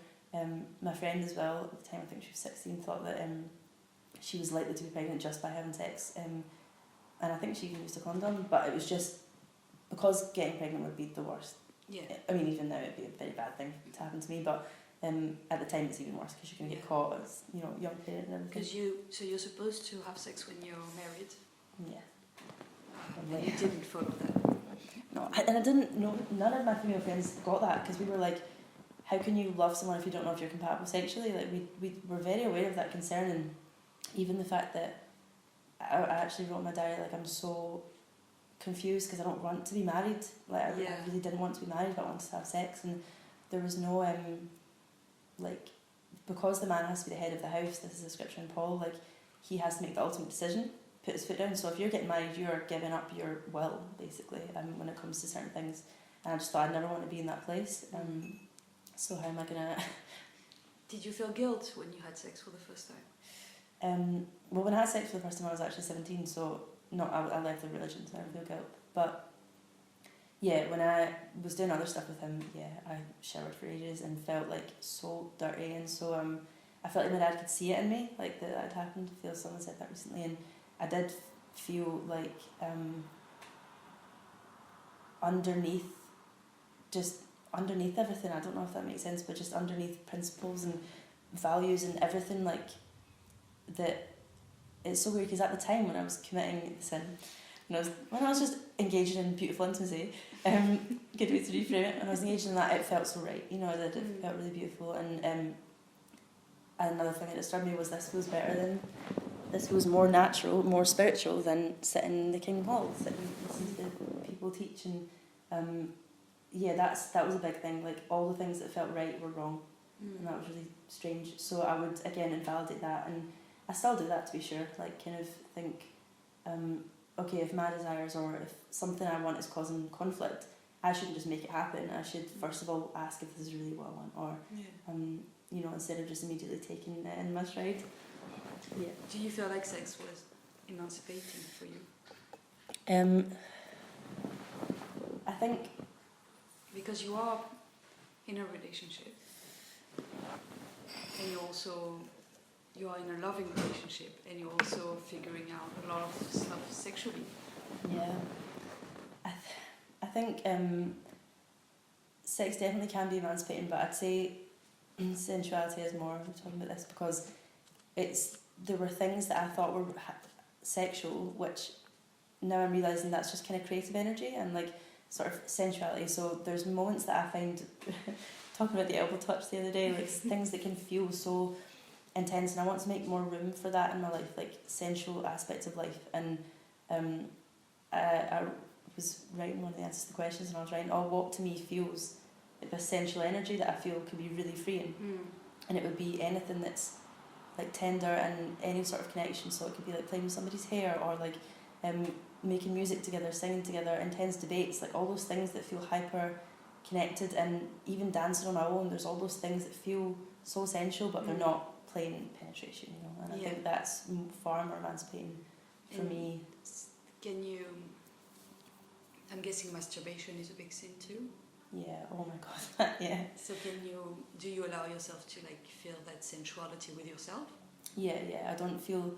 my friend as well, at the time I think she was 16, thought that she was likely to be pregnant just by having sex. And I think she even used a condom, but it was just because getting pregnant would be the worst. Yeah. I mean, even now it'd be a very bad thing to happen to me, but at the time it's even worse because you're going to get caught as, you know, young parent and everything. Because you're supposed to have sex when you're married. Yeah. And you didn't follow that. No, and I didn't know, none of my female friends got that, because we were like, how can you love someone if you don't know if you're compatible sexually? Like we were very aware of that concern, and even the fact that I actually wrote in my diary, like, I'm so confused because I don't want to be married. Like I really didn't want to be married, but I wanted to have sex, and there was no like, because the man has to be the head of the house, this is a scripture in Paul, like he has to make the ultimate decision, put his foot down. So if you're getting married, you're giving up your will, basically, when it comes to certain things. And I just thought I'd never want to be in that place. So how am I gonna? Did you feel guilt when you had sex for the first time? Well, when I had sex for the first time, I was actually 17. So no, I left the religion, so I don't feel guilt. But yeah, when I was doing other stuff with him, yeah, I showered for ages and felt like so dirty, and so I felt like my dad could see it in me, like that had happened. I feel someone said that recently, and I did feel like underneath everything, I don't know if that makes sense, but just underneath principles and values and everything, like that. It's so weird because at the time when I was committing the sin, when I was just engaging in beautiful intimacy, good way to reframe it, when I was engaging in that, it felt so right, you know, it felt really beautiful. And another thing that disturbed me was this was more natural, more spiritual than sitting in the King Hall, sitting and listening to people teach. And yeah, that was a big thing. Like, all the things that felt right were wrong, and that was really strange. So I would again invalidate that, and I still do that, to be sure. Like, kind of think, okay, if my desires or if something I want is causing conflict, I shouldn't just make it happen. I should first of all ask if this is really what I want, or you know, instead of just immediately taking it in my stride. Yeah. Do you feel like sex was emancipating for you? I think because you are in a relationship, and you are in a loving relationship, and you're also figuring out a lot of stuff sexually. Yeah. I think sex definitely can be emancipating, but I'd say sensuality is more. I'm talking about this because there were things that I thought were sexual, which now I'm realising that's just kind of creative energy and like sort of sensuality. So there's moments that I find, talking about the elbow touch the other day, like things that can feel so intense, and I want to make more room for that in my life, like sensual aspects of life. And I was writing one of the answers to the questions, and I was writing, what to me feels like this sensual energy that I feel could be really freeing. And it would be anything that's like tender and any sort of connection. So it could be like playing with somebody's hair, or like making music together, singing together, intense debates, like all those things that feel hyper connected. And even dancing on my own, there's all those things that feel so sensual, but they're not plain penetration, you know. And I think that's far more emancipating for me. I'm guessing masturbation is a big sin too? Yeah, oh my god, yeah. So do you allow yourself to like feel that sensuality with yourself? Yeah, I don't feel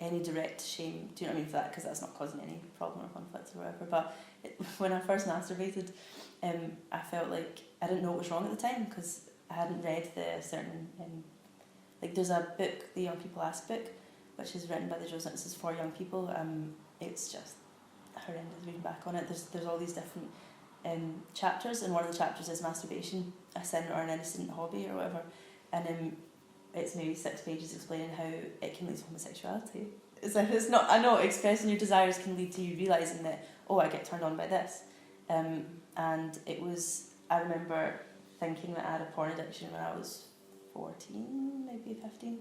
any direct shame, do you know what I mean, for that, because that's not causing any problem or conflict or whatever. But when I first masturbated, I felt like I didn't know what was wrong at the time, because I hadn't read the certain, like there's a book, the Young People Ask book, which is written by the Doesnt. This is for young people. It's just horrendous reading back on it. There's all these different chapters, and one of the chapters is masturbation, a sin or an innocent hobby or whatever, and it's maybe 6 pages explaining how it can lead to homosexuality. It's not, I know expressing your desires can lead to you realising that, I get turned on by this, and I remember thinking that I had a porn addiction when I was 14, maybe 15,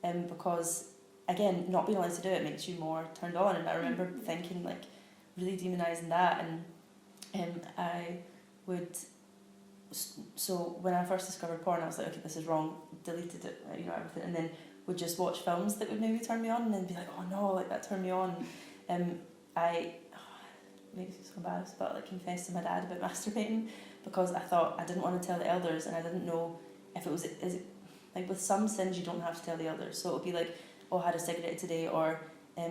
because again, not being allowed to do it makes you more turned on, and I remember thinking like really demonising that, and I would. So when I first discovered porn, I was like, okay, this is wrong, deleted it, everything, and then would just watch films that would maybe turn me on, and then be like, oh no, like that turned me on. I makes me so embarrassed, but like confessed to my dad about masturbating because I thought I didn't want to tell the elders, and I didn't know if is it like with some sins you don't have to tell the elders, so it would be like, oh, I had a cigarette today, or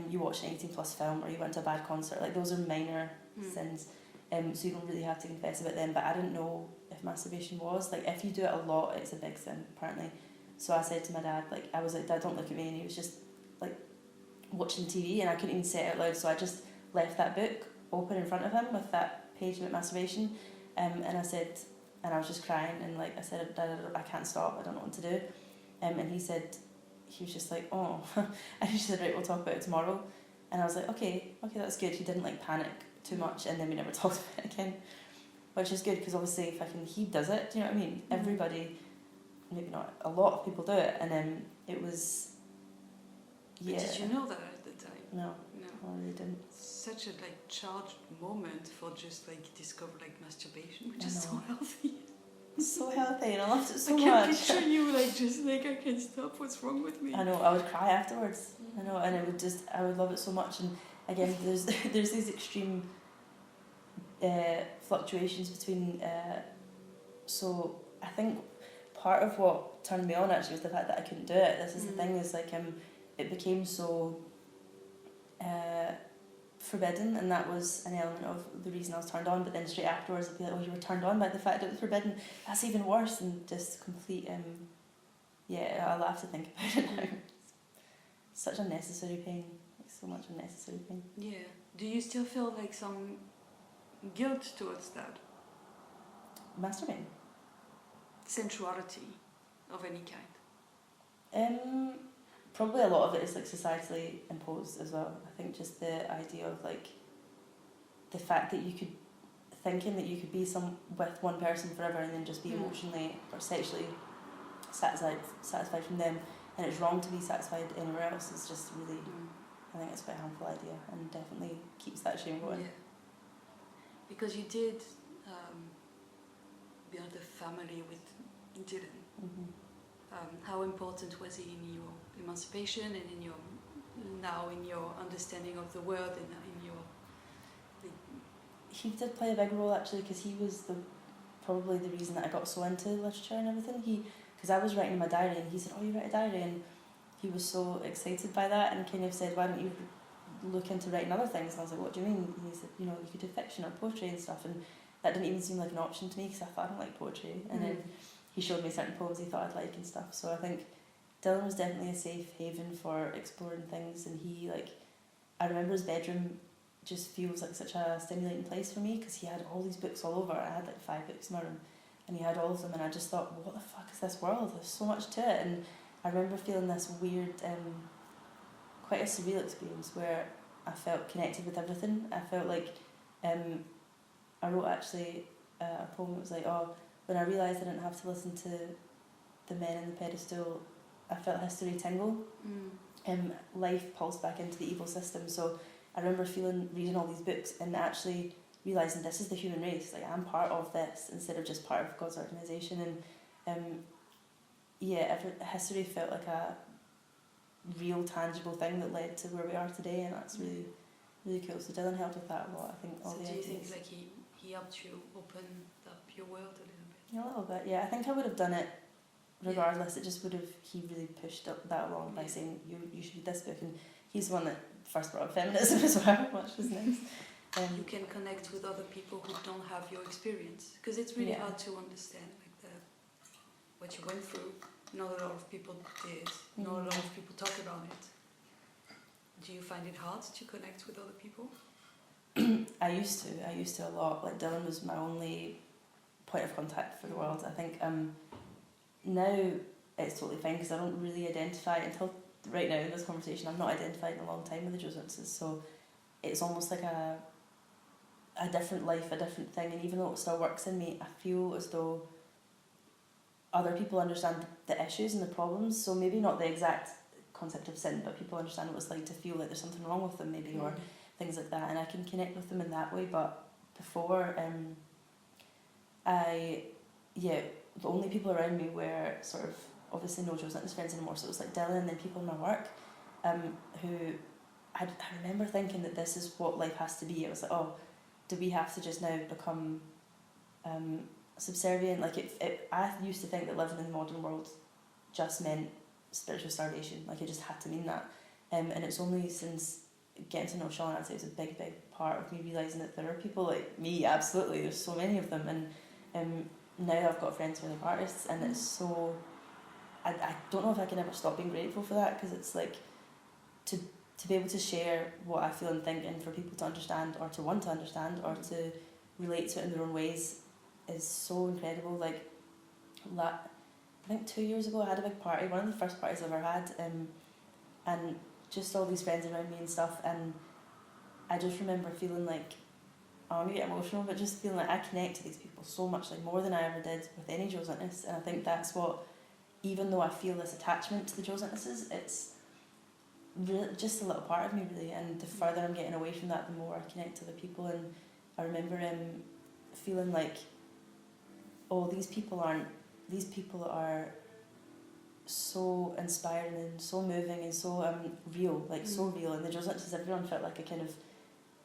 you watched an 18+ film, or you went to a bad concert, like those are minor sins. So you don't really have to confess about them, but I didn't know if masturbation was, like if you do it a lot, it's a big sin, apparently. So I said to my dad, like, I was like, Dad, don't look at me, and he was just like watching TV, and I couldn't even say it out loud, so I just left that book open in front of him with that page about masturbation, and I said, and I was just crying, and like I said, Dad, I can't stop, I don't know what to do, and he was just like, oh, and he said, right, we'll talk about it tomorrow, and I was like, okay, that's good. He didn't like panic too much, and then we never talked about it again, which is good, because obviously he does it, do you know what I mean? Everybody, maybe not, a lot of people do it, and then it was, yeah. But did you know that at the time? No, I really didn't. Such a like charged moment for just like discover like masturbation, which is so healthy. So healthy, and I loved it so much. I can picture you like just like, I can't stop, what's wrong with me? I know, I would cry afterwards. I know, and I would love it so much. And again, there's these extreme fluctuations between. So I think part of what turned me on actually was the fact that I couldn't do it. This is the thing, is like it became so forbidden, and that was an element of the reason I was turned on. But then straight afterwards I'd be like, oh, you were turned on by the fact that it was forbidden. That's even worse than just complete I laugh to think about it now. Such unnecessary pain, like so much unnecessary pain. Yeah. Do you still feel like some guilt towards that? Masturbating? Sensuality of any kind? Probably a lot of it is like societally imposed as well. I think just the idea of like the fact that thinking that you could be with one person forever and then just be emotionally or sexually satisfied from them, and it's wrong to be satisfied anywhere else, is just really, I think it's quite a harmful idea, and definitely keeps that shame going. Yeah. Because you did build a family with Dylan. How important was he in your emancipation and in your understanding of the world and in your? He did play a big role actually, because he was probably the reason that I got so into literature and everything. Because I was writing in my diary, and he said, oh, you write a diary, and he was so excited by that, and kind of said, why don't you look into writing other things? And I was like, what do you mean? And he said, you could do fiction or poetry and stuff, and that didn't even seem like an option to me, because I thought I don't like poetry, and then he showed me certain poems he thought I'd like and stuff. So I think Dylan was definitely a safe haven for exploring things, and I remember his bedroom just feels like such a stimulating place for me, because he had all these books all over. I had like 5 books in my room, and he had all of them, and I just thought, what the fuck is this world? There's so much to it. And I remember feeling this weird, quite a surreal experience where I felt connected with everything. I felt like, I wrote actually a poem that was like, when I realised I didn't have to listen to the men in the pedestal, I felt history tingle. Life pulsed back into the evil system. So I remember reading all these books and actually realising this is the human race. Like, I'm part of this instead of just part of God's organisation. And history felt like a real, tangible thing that led to where we are today, and that's really, really cool. So Dylan helped with that a lot. I think all the do you ideas. think like he helped you open up your world a little bit? Yeah, a little bit. Yeah, I think I would have done it regardless. It just would have. He really pushed that along by saying you should read this book, and he's the one that first brought up feminism as well, which was nice. You can connect with other people who don't have your experience, because it's really hard to understand what you went through. Not a lot of people did. Not a lot of people talk about it. Do you find it hard to connect with other people? I used to a lot. Like, Dylan was my only point of contact for the world. I think now it's totally fine, because I don't really identify until right now in this conversation. I've not identified in a long time with the Josephses, so it's almost like a different life, a different thing. And even though it still works in me, I feel as though other people understand the issues and the problems. So maybe not the exact concept of sin, but people understand what it's like to feel like there's something wrong with them maybe, or things like that, and I can connect with them in that way. But before, the only people around me were sort of obviously no doesnt friends anymore, so it was like Dylan and then people in my work, who I remember thinking that this is what life has to be. It was like, oh, do we have to just now become subservient? Like I used to think that living in the modern world just meant spiritual starvation. Like it just had to mean that. And it's only since getting to know Sean, I'd say it was a big part of me realising that there are people like me, absolutely, there's so many of them, and now I've got friends who are like artists, and it's so, I don't know if I can ever stop being grateful for that, because it's like to be able to share what I feel and think, and for people to understand, or to want to understand, or to relate to it in their own ways, is so incredible. Like I think 2 years ago I had a big party, one of the first parties I've ever had, and just all these friends around me and stuff, and I just remember feeling like, oh, I'm gonna get emotional, but just feeling like I connect to these people so much, like more than I ever did with any Josentness. And I think that's what, even though I feel this attachment to the Josentnesses, it's really just a little part of me really, and the further I'm getting away from that, the more I connect to other people. And I remember feeling like, oh, these people are so inspiring and so moving and so real, like so real, and the Josentnesses, everyone felt like a kind of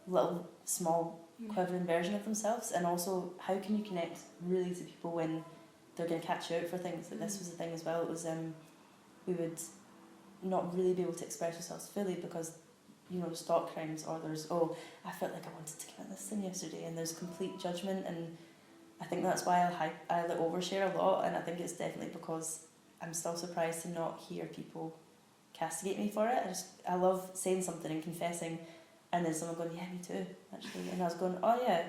little small quivering version of themselves. And also, how can you connect really to people when they're going to catch you out for things? Like this was the thing as well, it was we would not really be able to express ourselves fully because, you know, there's thought crimes, or there's, oh, I felt like I wanted to commit this sin yesterday, and there's complete judgment. And I think that's why I like overshare a lot, and I think it's definitely because I'm still surprised to not hear people castigate me for it. I love saying something and confessing, and then someone going, yeah, me too, actually. And I was going, oh yeah,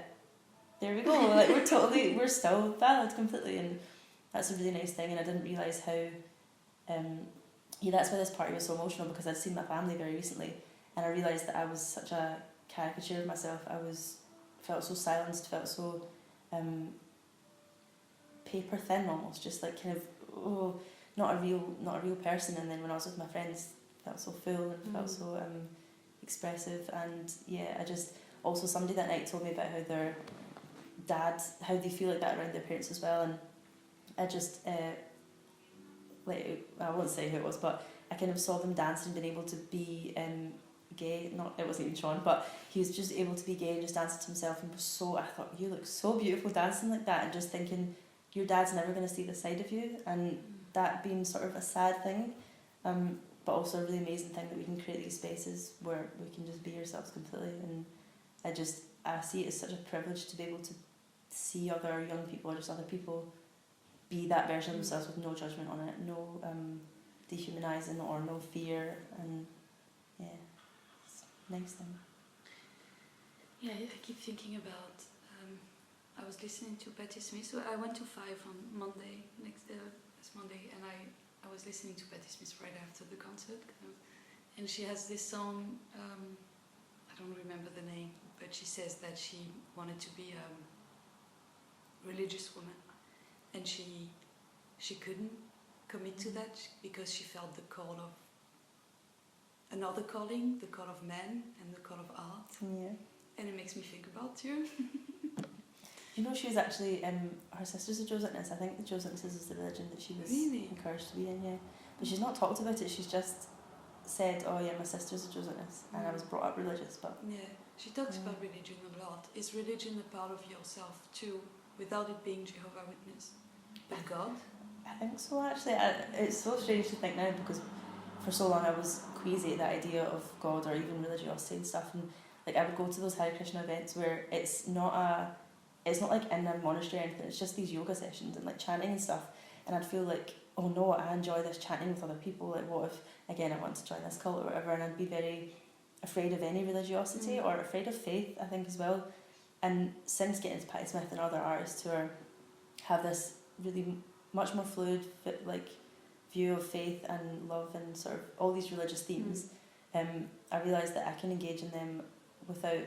there we go. Like we're still valid completely, and that's a really nice thing. And I didn't realise how, that's why this party was so emotional, because I'd seen my family very recently, and I realised that I was such a caricature of myself. Felt so silenced, felt so paper thin almost, just like kind of, oh, not a real person. And then when I was with my friends, felt so full and felt so expressive. And yeah, I just, also somebody that night told me about how their dad, how they feel like that around their parents as well. And I just like, I won't say who it was, but I kind of saw them dancing, being able to be gay. Not, it wasn't even Sean, but he was just able to be gay and just dancing to himself, and was so, I thought, you look so beautiful dancing like that. And just thinking, your dad's never going to see this side of you, and that being sort of a sad thing, but also a really amazing thing that we can create these spaces where we can just be ourselves completely. And I see it as such a privilege to be able to see other young people, or just other people, be that version of themselves with no judgment on it, no dehumanising or no fear. And yeah, it's a nice thing. Yeah, I keep thinking about, I was listening to Patti Smith. So I went to 5 on Monday, this Monday, and I was listening to Patti Smith right after the concert, and she has this song, I don't remember the name, but she says that she wanted to be a religious woman, and she couldn't commit to that because she felt the call of another calling, the call of man and the call of art. Yeah. And it makes me think about you. You know, she was actually, her sister's a Josentness. I think the Josentnesses is the religion that she was encouraged to be in, yeah. But she's not talked about it, she's just said, oh yeah, my sister's a Josentness, and I was brought up religious, but... Yeah, she talks about religion a lot. Is religion a part of yourself too, without it being Jehovah's Witness? But God? I think so, actually. It's so strange to think now, because for so long I was queasy at the idea of God or even religiosity and stuff, and like I would go to those Hare Krishna events where it's not like in a monastery or anything, it's just these yoga sessions and like chanting and stuff, and I'd feel like, oh no, I enjoy this chanting with other people, like what if, again, I want to join this cult or whatever, and I'd be very afraid of any religiosity or afraid of faith, I think, as well. And since getting into Patti Smith and other artists who have this really much more fluid like view of faith and love and sort of all these religious themes, I realised that I can engage in them without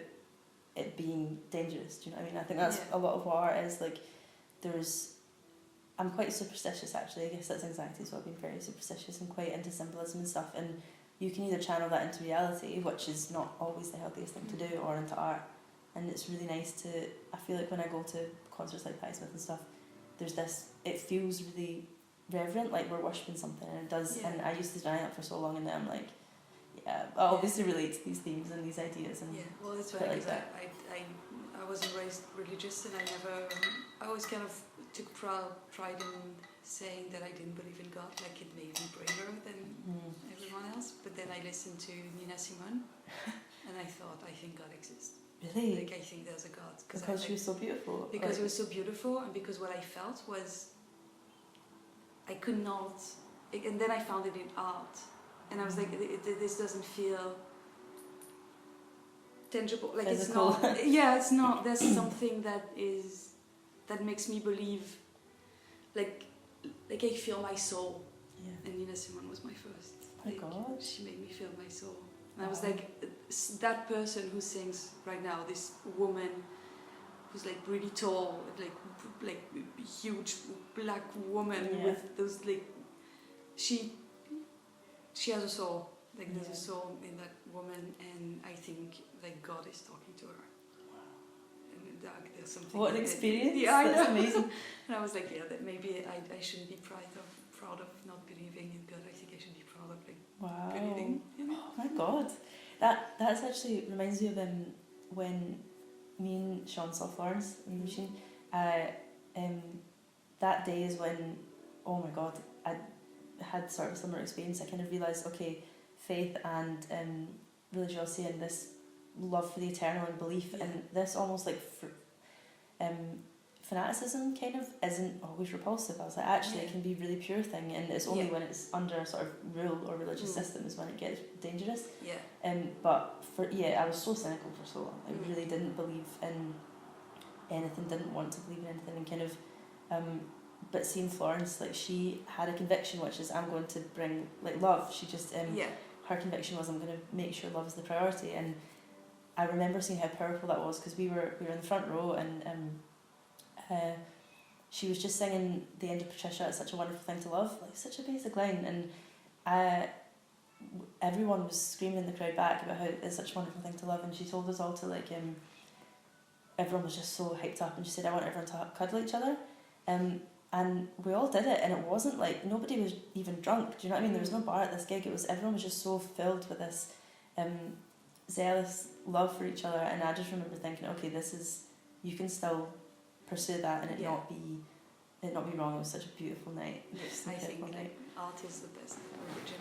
it being dangerous. Do you know what I mean? I think that's a lot of what art is. Like, there's I'm quite superstitious actually. I guess that's anxiety, so I've been very superstitious and quite into symbolism and stuff. And you can either channel that into reality, which is not always the healthiest thing to do, or into art. And it's really nice to, I feel like when I go to concerts like Patti Smith and stuff, there's this, it feels really reverent, like we're worshipping something, and it does. And I used to deny that for so long, and then I'm like, I obviously relate to these themes and these ideas. And well, that's right, because I wasn't raised religious, and I always kind of took pride in saying that I didn't believe in God, like it made me braver than everyone else. But then I listened to Nina Simone, and I thought, I think God exists. Really? Like I think there's a God. Because she was so beautiful. Because it was so beautiful, and because what I felt was, I could not, and then I found it in art, and I was like, this doesn't feel tangible, like physical. It's not. It's not. There's something that makes me believe, like I feel my soul. Yeah. And Nina Simone was my first. Oh my God. She made me feel my soul, and I was like, that person who sings right now, this woman who's like really tall, like huge black woman with those like, she has a soul. Like there's a soul in that woman, and I think like God is talking to her. And there's something. What an experience! That's amazing. And I was like, that maybe I shouldn't be proud of not believing in God. I think I should be proud of like believing. You know? Oh my God, that's actually reminds me of when me and Sean saw Florence in the machine. That day is when, oh my God, I had sort of a similar experience. I kind of realised, okay, faith and religiosity and this love for the eternal and belief and this almost like fanaticism kind of isn't always repulsive. I was like, actually it can be a really pure thing, and it's only when it's under a sort of rule or religious system is when it gets dangerous. But I was so cynical for so long. I really didn't believe in anything, didn't want to believe in anything, and kind of but seeing Florence, like she had a conviction, which is I'm going to bring like love. She just her conviction was I'm going to make sure love is the priority. And I remember seeing how powerful that was, because we were in the front row, and she was just singing the end of Patricia, it's such a wonderful thing to love, like such a basic line, and everyone was screaming in the crowd back about how it's such a wonderful thing to love, and she told us all to like everyone was just so hyped up, and she said I want everyone to cuddle each other, and we all did it, and it wasn't like, nobody was even drunk, do you know what I mean? There was no bar at this gig, everyone was just so filled with this zealous love for each other, and I just remember thinking, okay, you can still pursue that and it not be wrong. It was such a beautiful night. Yes, I think like, art is the best religion.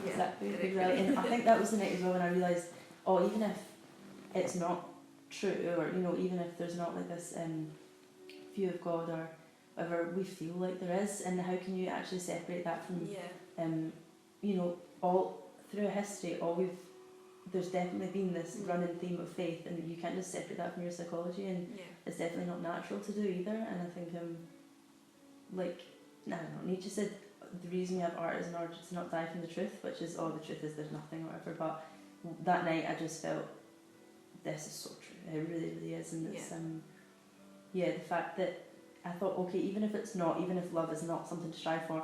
Exactly. And I think that was the night as well when I realised, even if it's not true, or even if there's not like this view of God or whatever we feel like there is, and how can you actually separate that from all through history, there's definitely been this running theme of faith, and you can't just separate that from your psychology, and it's definitely not natural to do either. And I think I don't know, Nietzsche said the reason we have art is in order to not die from the truth, which is the truth is there's nothing or whatever. But that night I just felt this is so true, it really, really is. And it's the fact that I thought, okay, even if love is not something to strive for,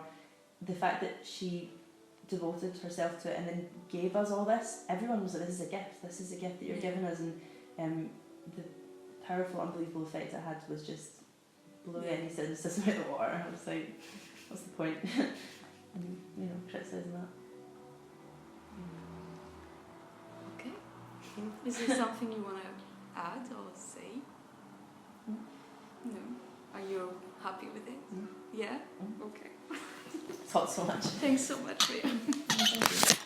the fact that she devoted herself to it and then gave us all this, everyone was like, this is a gift that you're giving us, and the powerful, unbelievable effect it had was just blew any cynicism out of the water. I was like, what's the point? And criticising that. Okay. Is there something you want to add or say? No. Are you happy with it? Yeah? Okay. Thought so much. Thanks so much, Rhea. Thank you.